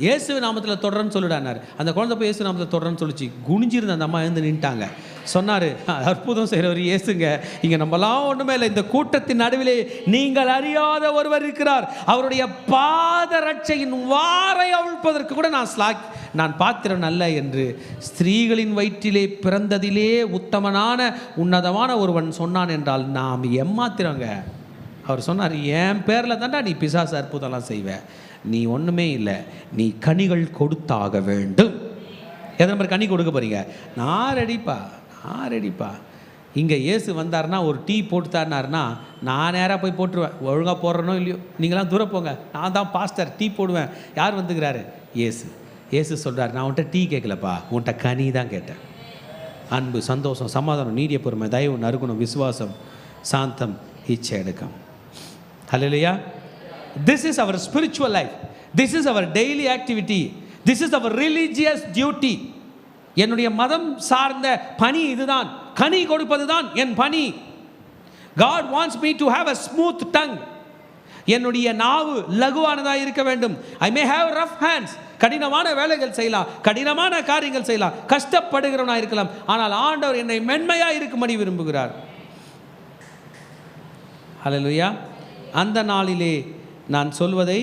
இயேசு நாமத்தில் தொடரன்னு சொல்லிடானார். அந்த குழந்தை போய் இயேசு நாமத்தில் தொடரன்னு சொல்லிச்சு. குனிஞ்சிருந்த அந்த அம்மா எழுந்து நின்ட்டாங்க. சொன்னார், அற்புதம் செய்கிறவர் இயேசுங்க. இங்கே நம்மளாம் ஒன்றுமே இல்லை. இந்த கூட்டத்தின் நடுவிலே நீங்கள் அறியாத ஒருவர் இருக்கிறார். அவருடைய பாத ரட்சையின் வாரை அவிழ்ப்பதற்கு கூட நான் பாத்திரம் அல்ல என்று ஸ்திரீகளின் வயிற்றிலே பிறந்ததிலே உத்தமனான உன்னதமான ஒருவன் சொன்னான் என்றால் நாம் ஏமாத்திரங்க. அவர் சொன்னார், என் பேரில் தாண்டா நீ பிசாசு அற்புதம்லாம் செய்வ, நீ ஒன்றுமே இல்லை, நீ கனிகள் கொடுத்தாக வேண்டும். எத்தனை பேர் கனி கொடுக்க போறீங்க? நான் ரெடிப்பா. இங்கே இயேசு வந்தார்னா ஒரு டீ போட்டு தரனார்னா நான் நேராக போய் போட்டுருவேன். ஒழுங்காக போடுறனோ இல்லையோ, நீங்களாம் தூரம் போங்க, நான் தான் பாஸ்டர், டீ போடுவேன். யார் வந்துக்கிறாரு? இயேசு சொல்கிறார், நான் உன்ட்ட டீ கேட்கலப்பா, உன்ட்ட கனி தான் கேட்டேன். அன்பு, சந்தோஷம், சமாதானம், நீடிய பொறுமை, தயவு, நறுகுணம், விசுவாசம், சாந்தம், இச்சை அடக்கம். ஹல்லேலூயா. This is our spiritual life. This is our daily activity. This is our religious duty. என்னுடைய மதம் சார்ந்த பணி இதுதான். கனி கொடுப்பது தான் என் பணி. God wants me to have a smooth tongue. என்னுடைய நாவு லகுவானதாக இருக்க வேண்டும். I may have rough hands. கடினமான வேலைகள் செய்யலாம், கடினமான காரியங்கள் செய்யலாம், கஷ்டப்படுகிறவனாக இருக்கலாம். ஆனால் ஆண்டவர் என்னை மென்மையாக இருக்கும்படி விரும்புகிறார். ஹல்லேலூயா. அந்த நாளிலே நான் சொல்வதை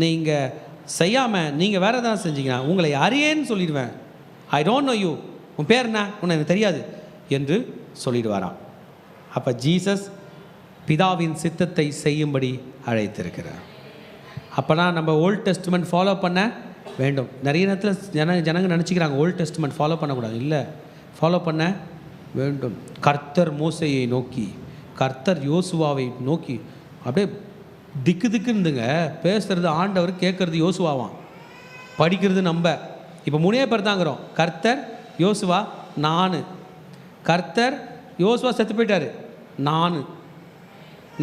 நீங்கள் செய்யாமல் நீங்கள் வேறு எதாவது செஞ்சீங்கன்னா உங்களை அறியேன்னு சொல்லிடுவேன். ஐ டோன்ட் நோ யூ, உன் பேர் என்ன, உன்னை எனக்கு தெரியாது என்று சொல்லிடுவாராம். அப்போ ஜீசஸ் பிதாவின் சித்தத்தை செய்யும்படி அழைத்திருக்கிறார். அப்போனா நம்ம ஓல்ட் டெஸ்ட்மெண்ட் ஃபாலோ பண்ண வேண்டும். நிறைய நேரத்தில் ஜனங்க நினச்சிக்கிறாங்க ஓல்ட் டெஸ்ட்மெண்ட் ஃபாலோ பண்ணக்கூடாது. இல்லை, ஃபாலோ பண்ண வேண்டும். கர்த்தர் மோசையை நோக்கி, கர்த்தர் யோசுவாவை நோக்கி அப்படியே திக்குந்துங்க பேசுறது ஆண்டவர், கேட்கறது யோசுவாவான், படிக்கிறது நம்ம. இப்போ 3 பேர் தாங்கிறோம். கர்த்தர், யோசுவா, கர்த்தர், யோசுவா செத்து போயிட்டாரு,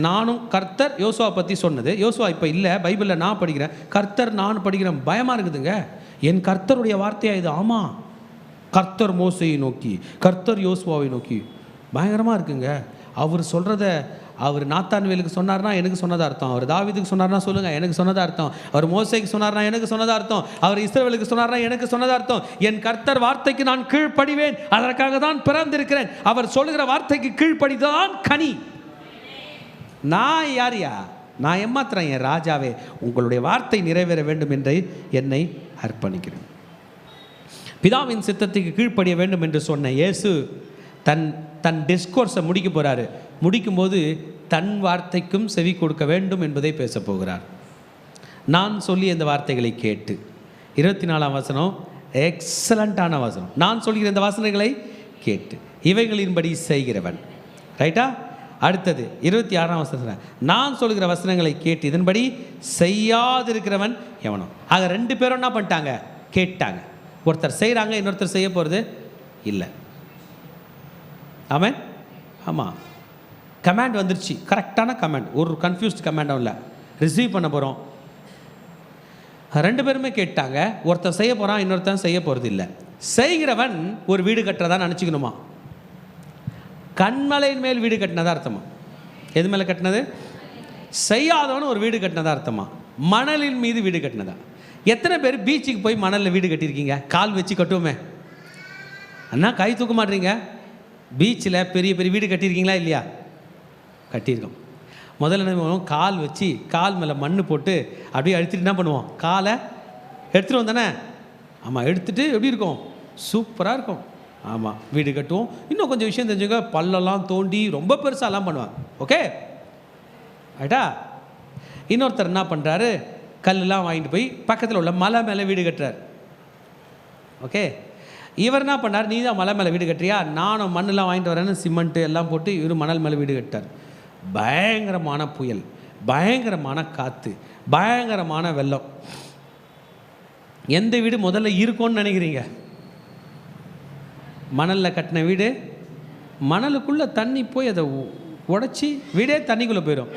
நானும் கர்த்தர் யோசுவா பற்றி சொன்னது. யோசுவா இப்போ இல்லை, பைபிளில் நான் படிக்கிறேன், கர்த்தர் நான் படிக்கிறேன். பயமாக இருக்குதுங்க. என் கர்த்தருடைய வார்த்தையாக இது? ஆமாம். கர்த்தர் மோசையை நோக்கி, கர்த்தர் யோசுவாவை நோக்கி. பயங்கரமாக இருக்குங்க. அவர் சொல்கிறத அவர் நாத்தான்வேலுக்கு சொன்னார்னா எனக்கு சொன்னதாக அர்த்தம், அவர் தாவீதுக்கு சொன்னார்னா சொல்லுங்கள் எனக்கு சொன்னதாக அர்த்தம், அவர் மோசேக்கு சொன்னார்னா எனக்கு சொன்னதாக அர்த்தம், அவர் இஸ்ரவேலுக்கு சொன்னார்னா எனக்கு சொன்னதாக அர்த்தம். என் கர்த்தர் வார்த்தைக்கு நான் கீழ்ப்படிவேன், அதற்காக தான் பிறந்திருக்கிறேன். அவர் சொல்லுகிற வார்த்தைக்கு கீழ்ப்படிதான் கனி. நான் யாரியா? நான் ஏமாத்துறேன் என் ராஜாவே, உங்களுடைய வார்த்தை நிறைவேற வேண்டும் என்று என்னை அர்ப்பணிக்கிறேன். பிதாவின் சித்தத்துக்கு கீழ்ப்படிய வேண்டும் என்று சொன்ன இயேசு தன் டிஸ்கோர்ஸை முடிக்க போகிறாரு. முடிக்கும்போது தன் வார்த்தைக்கும் செவி கொடுக்க வேண்டும் என்பதை பேச போகிறார். நான் சொல்லி இந்த வார்த்தைகளை கேட்டு, 24ஆம் வசனம் எக்ஸலண்ட்டான வசனம். நான் சொல்கிற இந்த வசனங்களை கேட்டு இவைகளின்படி செய்கிறவன். ரைட்டா? அடுத்தது 26ஆம் வசனம், நான் சொல்கிற வசனங்களை கேட்டு இதன்படி செய்யாதிருக்கிறவன் எவனோ. ஆக 2 பேரும் என்ன பண்ணிட்டாங்க? கேட்டாங்க. ஒருத்தர் செய்கிறாங்க, இன்னொருத்தர் செய்ய போகிறது இல்லை. ஆமாம், ஆமாம். கமாண்ட் வந்துருச்சு, கரெக்டான கமாண்ட், ஒரு கன்ஃபியூஸ்ட் கமாண்டும் இல்லை. ரிசீவ் பண்ண போகிறோம். 2 பேருமே கேட்டாங்க. ஒருத்தர் செய்ய போகிறான், இன்னொருத்தன் செய்ய போகிறது இல்லை. செய்கிறவன் ஒரு வீடு கட்டுறதா நினச்சிக்கணுமா? கண்மலையின் மேல் வீடு கட்டினதா அர்த்தமா? எது மேலே கட்டினது? செய்யாதவன் ஒரு வீடு கட்டினதா அர்த்தமா? மணலின் மீது வீடு கட்டினதா? எத்தனை பேர் பீச்சுக்கு போய் மணலில் வீடு கட்டியிருக்கீங்க? கால் வச்சு கட்டுவோமே அண்ணா, கை தூக்க மாட்டீங்க. பீச்சில் பெரிய பெரிய வீடு கட்டியிருக்கீங்களா இல்லையா? கட்டியிருக்கோம். முதல்ல என்ன, கால் வச்சு கால் மேலே மண் போட்டு அப்படியே அழுத்திட்டு என்ன பண்ணுவோம்? காலை எடுத்துகிட்டு வந்தானே? ஆமாம், எடுத்துகிட்டு எப்படி இருக்கும்? சூப்பராக இருக்கும். ஆமாம், வீடு கட்டுவோம். இன்னும் கொஞ்சம் விஷயம் தெரிஞ்சுங்க, பல்லெல்லாம் தோண்டி ரொம்ப பெருசாலாம் பண்ணுவாங்க. ஓகே ரைட்டா? இன்னொருத்தர் என்ன பண்ணுறாரு? கல்லெலாம் வாங்கிட்டு போய் பக்கத்தில் உள்ள மலை மேலே வீடு கட்டுறார். ஓகே, இவர் என்ன பண்ணார்? நீ தான் மலை மேலே வீடு கட்டுறியா, நானும் மண்ணெலாம் வாங்கிட்டு வரேன்னு சிமெண்ட்டு எல்லாம் போட்டு இவர் மணல் மேலே வீடு கட்டார். பயங்கரமான புயல், பயங்கரமான காற்று, பயங்கரமான வெள்ளம். எந்த வீடு முதல்ல இருக்கும்னு நினைக்கிறீங்க? மணலில் கட்டின வீடு. மணலுக்குள்ளே தண்ணி போய் அதை உடச்சி வீடே தண்ணிக்குள்ளே போயிடும்.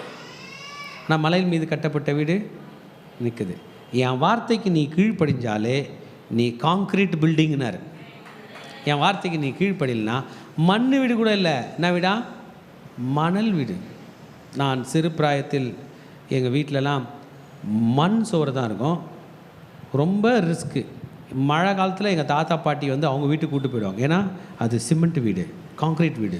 ஆனால் மலையின் மீது கட்டப்பட்ட வீடு நிற்குது. என் வார்த்தைக்கு நீ கீழ்ப்படிஞ்சாலே நீ காங்க்ரீட் பில்டிங்னார். என் வார்த்தைக்கு நீ கீழ்ப்படினா மண் வீடு கூட இல்லை. என்ன வீடா? மணல் வீடு. நான் சிறு பிராயத்தில் எங்கள் வீட்டிலலாம் மண் சோறு தான் இருக்கும். ரொம்ப ரிஸ்க்கு. மழை காலத்தில் எங்கள் தாத்தா பாட்டி வந்து அவங்க வீட்டுக்கு கூப்பிட்டு போயிடுவாங்க. ஏன்னா அது சிமெண்ட் வீடு, காங்க்ரீட் வீடு,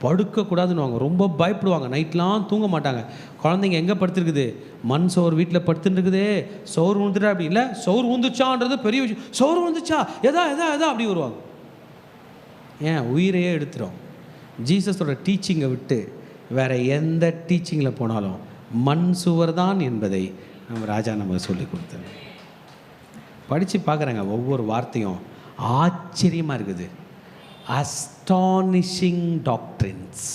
படுக்கக்கூடாதுன்னு வாங்க. ரொம்ப பயப்படுவாங்க. நைட்லாம் தூங்க மாட்டாங்க. குழந்தைங்க எங்கே படுத்துருக்குது? மண் சோறு வீட்டில் படுத்துன்னு இருக்குதே, சோறு ஊந்துட்டா அப்படி இல்லை, சோறு ஊந்துச்சான்றது பெரிய விஷயம். சோறு ஊந்துச்சா எதா அப்படி வருவாங்க. ஏன் உயிரையே எடுத்துரும். ஜீசஸோட டீச்சிங்கை விட்டு வேறு எந்த டீச்சிங்கில் போனாலும் மண் சுவர் தான் என்பதை நம்ம ராஜா நமக்கு சொல்லி கொடுத்தாரு. படித்து பார்க்குறாங்க, ஒவ்வொரு வார்த்தையும் ஆச்சரியமாக இருக்குது. அஸ்டானிஷிங் டாக்ட்ரின்ஸ்,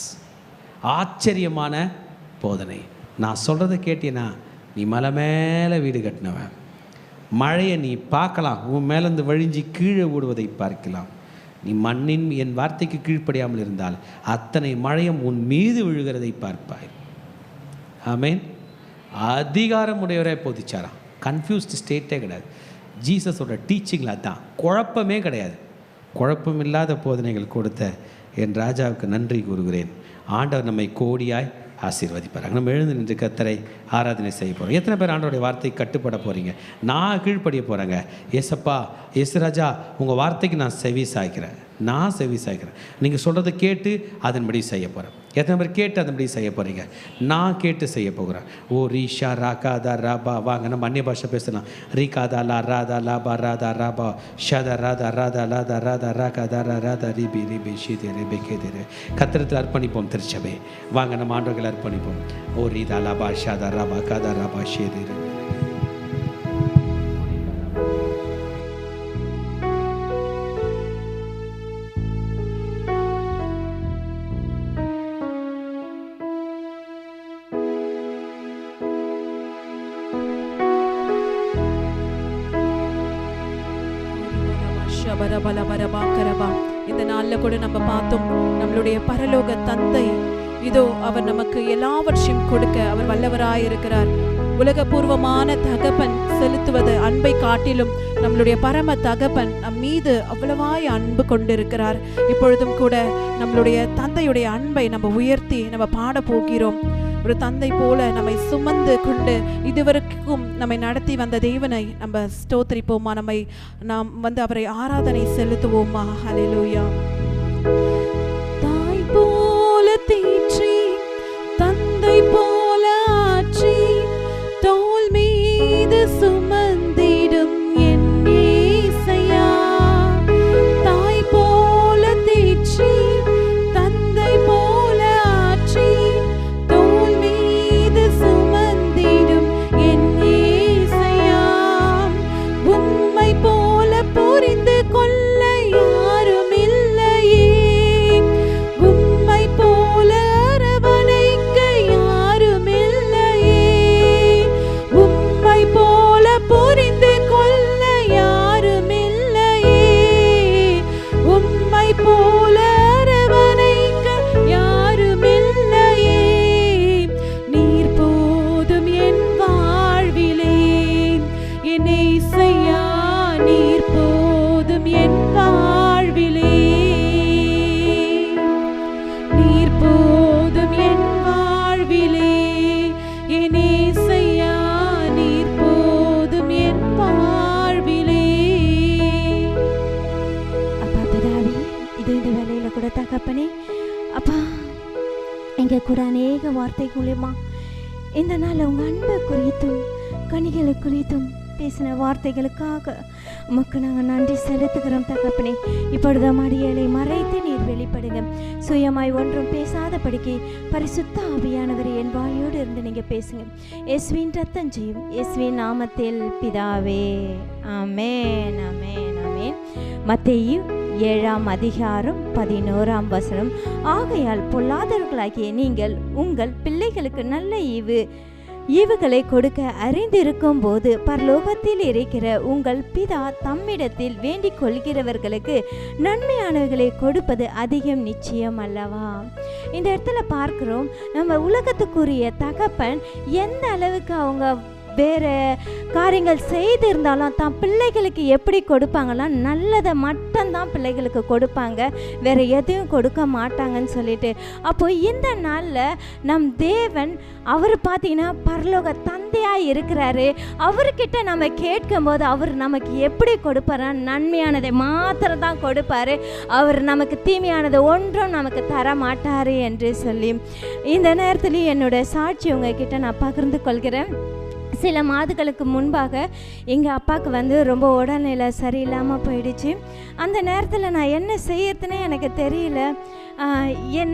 ஆச்சரியமான போதனை. நான் சொல்கிறத கேட்டீன்னா நீ மலை மேலே வீடு கட்டினவன். மழையை நீ பார்க்கலாம், உன் மேலேருந்து வழிஞ்சி கீழே ஓடுவதை பார்க்கலாம். நீ மண்ணின் என் வார்த்தைக்கு கீழ்ப்படியாமல் இருந்தால் அத்தனை மழையும் உன் மீது விழுகிறதை பார்ப்பாய். ஆமேன். அதிகாரம் உடையவரே போதிச்சாராம். கன்ஃபியூஸ்டு ஸ்டேட்டே கிடையாது. ஜீசஸோட டீச்சிங்கில் அதுதான், குழப்பமே கிடையாது. குழப்பமில்லாத போதனைகள் கொடுத்த என் ராஜாவுக்கு நன்றி கூறுகிறேன். ஆண்டவர் நம்மை கோடியாய் ஆசீர்வதிப்பார். நம்ம எழுந்து நின்று கர்த்தரை ஆராதனை செய்ய போகிறோம். எத்தனை பேர் ஆண்டவருடைய வார்த்தை கட்டுப்பட போகிறீங்க? நான் கீழ்ப்படிய போகிறேங்க. ஏசப்பா, ஏசு ராஜா, உங்கள் வார்த்தைக்கு நான் செவி சாய்க்கிறேன், நான் செவி சாய்க்கிறேன். நீங்கள் சொல்கிறத கேட்டு அதன்படி செய்ய போகிறேன். எத்தனை பேர் கேட்டு அதன்படி செய்ய போகிறீங்க? நான் கேட்டு செய்ய போகிறேன். ஓ ரீஷா ராகாதா ராபா. வாங்க நம்ம அந்நிய பாஷை பேசலாம். ரீகாதா லா ராதா லாபா ராதா ராபா ஷதா ராதா ராதா லாதா ராதா ராகாதா ராதா ரிபி ரிபி ஷீதே ரிபி கேதே. கத்திரத்தில் அர்ப்பணிப்போம். திருச்சபை வாங்க நம்ம ஆண்டவர்கள் அர்ப்பணிப்போம். ஓ ரீதா லாபா ஷதா ராபா காதா ராபா ஷேதே. இந்த நாளில் கூட நம்ம பார்த்தோம், நம்மளுடைய பரலோக தந்தை இதோ அவர் நமக்கு எல்லாவற்றையும் கொடுக்க அவர் வல்லவராயிருக்கிறார். உலகபூர்வமான தகப்பன் செலுத்துவது அன்பை காட்டிலும் நம்மளுடைய பரம தகப்பன் நம் மீது அவ்வளவாய் அன்பு கொண்டிருக்கிறார். இப்பொழுதும் கூட நம்மளுடைய தந்தையுடைய அன்பை நம்ம உயர்த்தி நம்ம பாட போகிறோம். ஒரு தந்தை போல நம்மை சுமந்து கொண்டு இதுவரைக்கும் நம்மை நடத்தி வந்த தேவனை நம்ம ஸ்தோத்திரிப்போமா, நாம் அவரை ஆராதனை செலுத்துவோமா. ஹல்லேலூயா. தாய் போல தீற்றி தந்தை போல ஆற்றி தோள் மீது சுமந்திடும் என் இயேசையா. தாய் போல தீற்றி தந்தை போல ஆற்றி தோள் மீது சுமந்திடும் என் இயேசையா. உம்மை போல புரிந்து கொள்ள யாரும் இல்லையே, உம்மை போல அரவணைக்க யாரும் இல்லையே, உம்மை போல புரிந்து கொள்ள யாரும் இல்லையே, உம்மை போல அரவணைக்க யாரும் இல்லையே. நீர் போதும் என் வாழ்விலே என் இயேசையா, நீர் போதும் என் வாழ்விலே, நீர் போதும் என் வாழ்விலே என் இயேசையா, நீர் போதும் என் வாழ்விலே. அப்பா பிதாவே, இது இந்த வேலையில் கூட தகப்பனே அப்பா, எங்கள் கூட அநேக வார்த்தை மூலியமா இந்த நாள் உங்கள் அன்பை குறித்தும் கனிகளை குறித்தும் பேசின வார்த்தைகளுக்காக உமக்கு நாங்கள் நன்றி செலுத்துகிறோம் தகப்பனே. இப்பொழுது மடியலை மறைத்து நீர் வெளிப்படுங்க. சுயமாய் ஒன்றும் பேசாதபடிக்கு பரிசுத்த ஆவியானவர் என் வாயோடு இருந்து நீங்கள் பேசுங்க. இயேசுவின் ரத்தம் செய்யும் இயேசுவின் நாமத்தில் பிதாவே, ஆமென், ஆமென், ஆமென். மத்தேயு 7:11. ஆகையால் பொல்லாதவர்களாகிய நீங்கள் உங்கள் பிள்ளைகளுக்கு நல்ல ஈவுகளை கொடுக்க அறிந்திருக்கும் போது பரலோகத்தில் இருக்கிற உங்கள் பிதா தம்மிடத்தில் வேண்டிக் கொள்கிறவர்களுக்கு நன்மையானவர்களை கொடுப்பது அதிகம் நிச்சயம் அல்லவா. இந்த இடத்துல பார்க்கிறோம், நம்ம உலகத்துக்குரிய தகப்பன் எந்த அளவுக்கு அவங்க வேறு காரியங்கள் செய்திருந்தாலும் தான் பிள்ளைகளுக்கு எப்படி கொடுப்பாங்கன்னா நல்லதை மட்டும்தான் பிள்ளைகளுக்கு கொடுப்பாங்க, வேறு எதையும் கொடுக்க மாட்டாங்கன்னு சொல்லிட்டு. அப்போது இந்த நாளில் நம் தேவன் அவர் பார்த்திங்கன்னா பரலோக தந்தையாக இருக்கிறாரு. அவர்கிட்ட நம்ம கேட்கும்போது அவர் நமக்கு எப்படி கொடுப்பாரா, நன்மையானதை மாத்திரம் தான் கொடுப்பார். அவர் நமக்கு தீமையானது ஒன்றும் நமக்கு தர மாட்டார் என்று சொல்லி இந்த நேரத்தில் என்னோடய சாட்சி உங்ககிட்ட நான் பகிர்ந்து கொள்கிறேன். சில மாதங்களுக்கு முன்பாக எங்கள் அப்பாவுக்கு ரொம்ப உடல்நிலை சரியில்லாமல் போயிடுச்சு. அந்த நேரத்தில் நான் என்ன செய்யறதுனே எனக்கு தெரியல.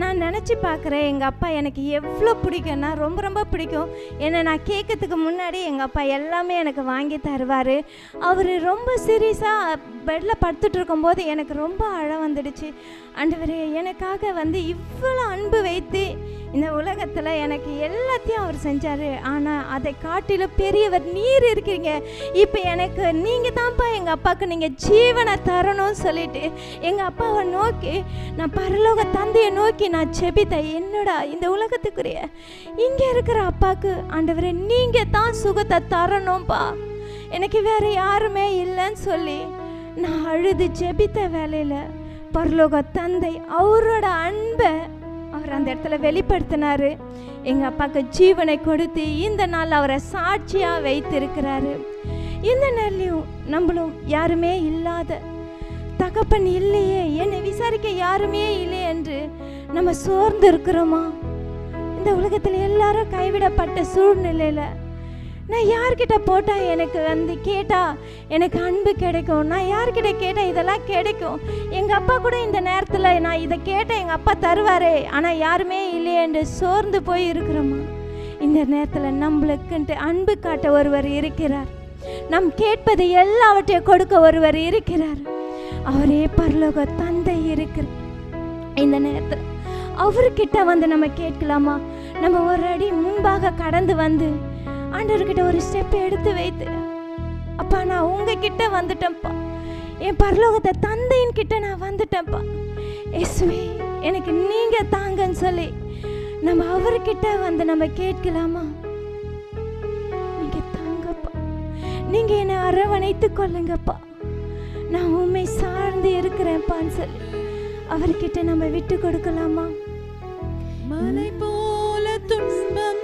நான் நினச்சி பார்க்குறேன், எங்கள் அப்பா எனக்கு எவ்வளோ பிடிக்கும்னா ரொம்ப ரொம்ப பிடிக்கும். என்னை நான் கேட்கறதுக்கு முன்னாடி எங்கள் அப்பா எல்லாமே எனக்கு வாங்கி தருவார். அவர் ரொம்ப சீரியஸாக பெட்டில் படுத்துட்டு இருக்கும்போது எனக்கு ரொம்ப அழ வந்துடுச்சு. ஆண்டவரே, எனக்காக இவ்வளோ அன்பு வைத்து இந்த உலகத்தில் எனக்கு எல்லாத்தையும் அவர் செஞ்சார். ஆனால் அதை காட்டிலும் பெரியவர் நீர் இருக்கிறீங்க. இப்போ எனக்கு நீங்கள் தான்ப்பா எங்கள் அப்பாவுக்கு நீங்கள் ஜீவனை தரணும்னு சொல்லிட்டு எங்கள் அப்பாவை நோக்கி நான் பரலோக தந்தையை நோக்கி நான் செபித்தேன். என்னடா இந்த உலகத்துக்குரிய இங்கே இருக்கிற அப்பாவுக்கு ஆண்டவரே நீங்கள் தான் சுகத்தை தரணும்ப்பா, எனக்கு வேறு யாருமே இல்லைன்னு சொல்லி நான் அழுது ஜெபித்த வேலையில் பரலோக தந்தை அவரோட அன்பை அவர் அந்த இடத்துல வெளிப்படுத்தினார். எங்கள் அப்பாவுக்கு ஜீவனை கொடுத்து இந்த நாள் அவரை சாட்சியாக வைத்திருக்கிறாரு. இந்த நாள்லையும் நம்மளும் யாருமே இல்லாத தகப்பன் இல்லையே, என்னை விசாரிக்க யாருமே இல்லையே என்று நம்ம சோர்ந்து இருக்கிறோமா? இந்த உலகத்தில் எல்லாரும் கைவிடப்பட்ட சூழ்நிலையில் நான் யார்கிட்ட போட்டால் எனக்கு கேட்டால் எனக்கு அன்பு கிடைக்கும், நான் யார்கிட்ட கேட்டால் இதெல்லாம் கிடைக்கும், எங்கள் அப்பா கூட இந்த நேரத்தில் நான் இதை கேட்டால் எங்கள் அப்பா தருவாரே, ஆனால் யாருமே இல்லையே என்று சோர்ந்து போய் இருக்கிறோமா? இந்த நேரத்தில் நம்மளுக்குன்ட்டு அன்பு காட்ட ஒருவர் இருக்கிறார். நம் கேட்பது எல்லாவற்றையும் கொடுக்க ஒருவர் இருக்கிறார். அவரே பரலோக தந்தை இருக்கிறார். இந்த நேரத்தில் அவர்கிட்ட நம்ம கேட்கலாமா? நம்ம ஒரு அடி முன்பாக கடந்து ஆண்டவர்கிட்ட ஒரு ஸ்டெப் எடுத்து வைத்து, அப்பா நான் உங்ககிட்ட வந்துட்டேன்ப்பா, என் பரலோகத்தை தந்தையின் கிட்ட நான் வந்துட்டேன்ப்பா, இயேசுவே எனக்கு நீங்க தாங்கன்னு சொல்லி நம்ம அவர்கிட்ட நம்ம கேட்கலாமா? நீங்க தாங்கப்பா, நீங்க என்னை அரவணைத்து கொள்ளுங்கப்பா. நான் உண்மை சார்ந்து இருக்கிறேன்ப்பான்னு சொல்லி அவர்கிட்ட நம்ம விட்டு கொடுக்கலாமா? மலை போல துன்பம்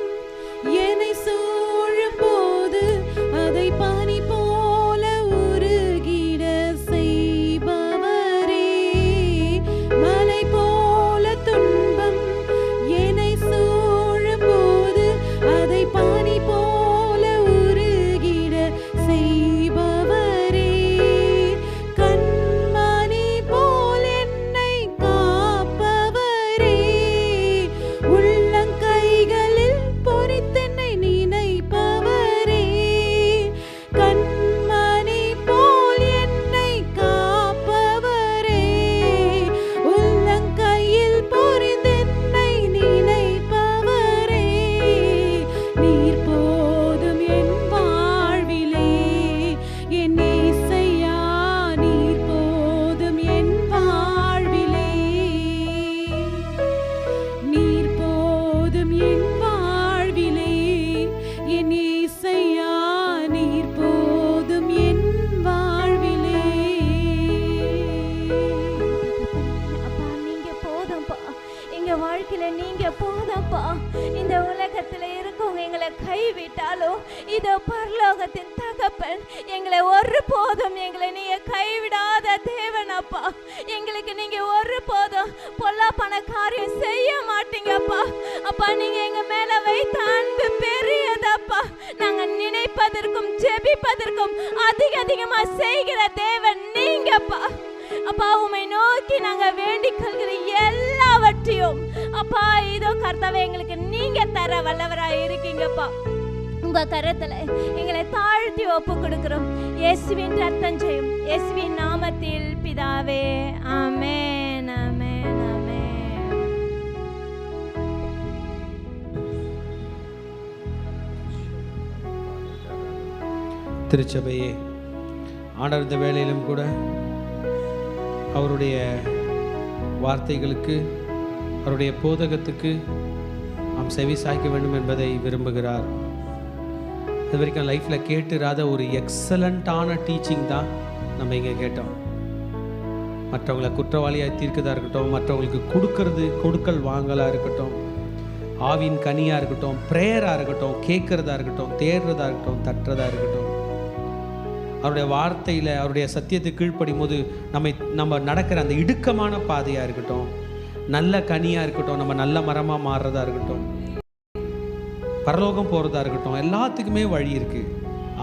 என்னை சூழும் போது அதை பனி போல உருகிட செய்பவரே. மலை போல துன்பம் என்னை சூழும் போது அதை பனி போல உருகிட செய்பவரே. கண்மணி போல் என்னை காப்பவரே. உள்ளங்கைகளில் பொறித்தென்னை நினைப்பவரே. கண்மணி போல் என்னை காப்பவரே. உள்ளங்கையில் பொறித்தென்னை நினைப்பவரே. நீர் போதும் என் வாழ்விலே என் இயேசையா, நீர் போதும் என் வாழ்விலே. நீர் போதும் என் வாழ்விலே என் இயேசையா, நீர் போதும் என் வாழ்விலே. அப்பா நீங்க போதும்பா, எங்க வாழ்க்கையில நீங்க போதும்பா. இந்த உலகத்துல இருக்கவங்க எங்களை கைவிட்டாலும் இதோ பரலோகத்தின் தகப்பன் எங்களை ஒருபோதும் நீங்க கைவிடாத தேவன் அப்பா. எங்களுக்கு நீங்க ஒருபோதும் பொல்லாப்பான காரியம் செய்ய மாட்டீங்கப்பா. அப்பா நீங்க எங்க மேல வைத்த அன்பு பெரியதப்பா. நாங்க நினைப்பதற்கும் ஜெபிப்பதற்கும் அதிகமா செய்கிற தேவன் நீங்கப்பா. அப்பா உம்மை நோக்கி நாங்க வேண்டிக் கொள்கிற எல்லாவற்றையும் அப்பா இதோ கர்த்தாவே எங்களுக்கு நீங்க தர வல்லவராய் இருக்கீங்கப்பா. உங்க கரத்துல எங்களை தாழ்த்தி ஒப்பு கொடுக்கிறோம். இயேசுவின் ரத்தம் ஜெயம், இயேசுவின் நாமத்தில் பிதாவே, ஆமென், ஆமென், ஆமென். திருச்சபையே, ஆண்டவர் இந்த வேளையிலும் கூட அவருடைய வார்த்தைகளுக்கு, அவருடைய போதகத்துக்கு நாம் செவி சாய்க்க வேண்டும் என்பதை விரும்புகிறார். இது வரைக்கும் லைஃப்பில் கேட்டுறாத ஒரு எக்ஸலண்ட்டான டீச்சிங் தான் நம்ம இங்கே கேட்டோம். மற்றவங்களை குற்றவாளியாக தீர்க்கதாக இருக்கட்டும், மற்றவங்களுக்கு கொடுக்கல் வாங்கலாக இருக்கட்டும், ஆவின் கனியாக இருக்கட்டும், ப்ரேயராக இருக்கட்டும், கேட்குறதா இருக்கட்டும், தேடுறதா இருக்கட்டும், தட்டுறதா இருக்கட்டும், அவருடைய வார்த்தையில் அவருடைய சத்தியத்தை கீழ்ப்படியும் போது நம்ம நடக்கிற அந்த இடுக்கமான பாதையாக இருக்கட்டும், நல்ல கனியாக இருக்கட்டும், நம்ம நல்ல மரமாக மாறுறதா இருக்கட்டும், பரலோகம் போகிறதா இருக்கட்டும், எல்லாத்துக்குமே வழி இருக்குது.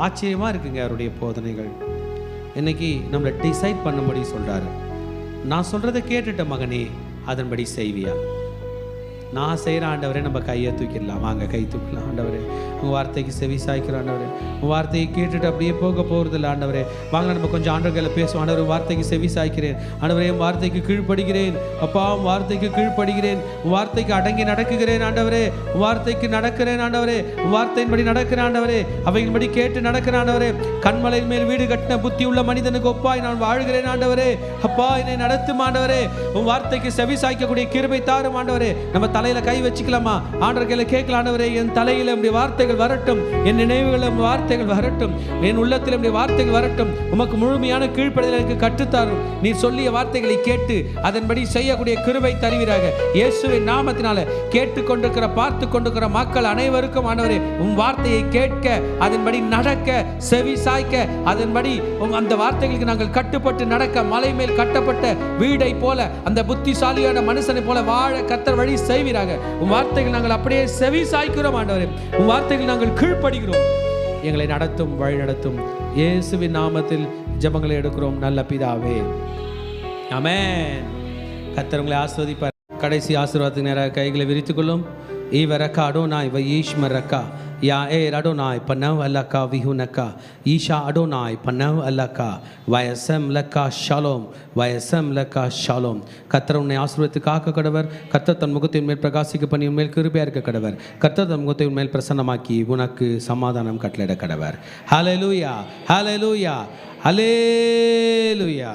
ஆச்சரியமாக இருக்குங்க அவருடைய போதனைகள். இன்னைக்கு நம்மளை டிசைட் பண்ணும்படி சொல்கிறாரு. நான் சொல்கிறத கேட்டுட்ட மகனே, அதன்படி செய்வியா? நான் செய்கிற ஆண்டவரே, நம்ம கையை தூக்கிடலாம். வாங்க கை தூக்கலாம். ஆண்டவரே உங்கள் வார்த்தைக்கு செவி சாய்க்கிற ஆண்டவரே, உங்கள் வார்த்தையை கேட்டுட்டு அப்படியே போகிறதில்ல ஆண்டவரே. வாங்க நம்ம கொஞ்சம் ஆண்டவர்களை பேசுவோம். ஆண்டவர் வார்த்தைக்கு செவி சாய்க்கிறேன் ஆண்டவரே, உன் வார்த்தைக்கு கீழ்ப்படுகிறேன் அப்பா, உன் வார்த்தைக்கு கீழ்ப்படுகிறேன், உன் வார்த்தைக்கு அடங்கி நடக்குகிறேன் ஆண்டவரே, உன் வார்த்தைக்கு நடக்கிறேன் ஆண்டவரே, உன் வார்த்தையின்படி நடக்கிறேன் ஆண்டவரே, அவையின்படி கேட்டு நடக்கிறேன் ஆண்டவரே. கண்மலையின் மேல் வீடு கட்டின புத்தி உள்ள மனிதனுக்கு ஒப்பாய் நான் வாழ்கிறேன் ஆண்டவரே. அப்பா என்னை நடத்தும் ஆண்டவரே, உன் வார்த்தைக்கு செவி சாய்க்கக்கூடிய கிருபை தாரும் ஆண்டவரே. நம்ம தலையில கை வச்சுக்கலாமா? ஆண்டவர் கையில கேட்கலாம். ஆண்டவரே என் தலையில உம்முடைய வார்த்தைகள் வரட்டும், என் நினைவுகளில் வார்த்தைகள் வரட்டும், என் உள்ளத்தில் உம்முடைய வார்த்தைகள் வரட்டும். உமக்கு முழுமையான கீழ்ப்படிதல் எனக்கு கற்றுத்தாரும். நீ சொல்லிய வார்த்தைகளை கேட்டு அதன்படி செய்யக்கூடிய கிருபை தருவீராக. இயேசுவின் நாமத்தினால கேட்டுக்கொண்டிருக்கிற பார்த்து கொண்டிருக்கிற மக்கள் அனைவருக்கும் ஆண்டவரே உன் வார்த்தையை கேட்க, அதன்படி நடக்க, செவி சாய்க்க, அதன்படி அந்த வார்த்தைகளுக்கு நாங்கள் கட்டுப்பட்டு நடக்க, மலை மேல் கட்டப்பட்ட வீடை போல, அந்த புத்திசாலியான மனுஷனை போல வாழ கர்த்தர் வழி செய்வீராக. உன் வார்த்தைகள் நாங்கள் அப்படியே செவி சாய்க்கிறோம் ஆண்டவரே. உன் வார்த்தைகள் நாங்கள் கீழ்ப்படுகிறோம். எங்களை நடத்தும், வழி நடத்தும். இயேசுவின் நாமத்தில் ஜெபங்களை எடுக்கிறோம் நல்ல பிதாவே, ஆமென். கர்த்தர் உங்களை ஆசீர்வதிப்பார். கடைசி ஆசீர்வாதத்துக்கு நேராக கைகளை விரித்துக் கொள்ளும். ஈவரக்கா அடோனாய் வயீஷ்மரக்கா யா ஏ அடோனாய் பனவ் அல்லக்கா விஹுனக்கா ஈஷா அடோனாய் பனவ் அல்லக்கா வயசம் லக்கா ஷாலோம் வயசம் லக்கா ஷாலோம். கர்த்தர் உன்னை ஆசீர்வதித்து காக்க கடவர். கர்த்தர் தன் முகத்தின் மேல் பிரகாசிக்க பண்ணி உன்மேல் கிருபையா இருக்க கடவர். கர்த்தர் தன் முகத்தை உன்மேல் பிரசன்னமாக்கி உனக்கு சமாதானம் கட்டளையிட கடவர். ஹல்லேலூயா, ஹல்லேலூயா, ஹல்லேலூயா.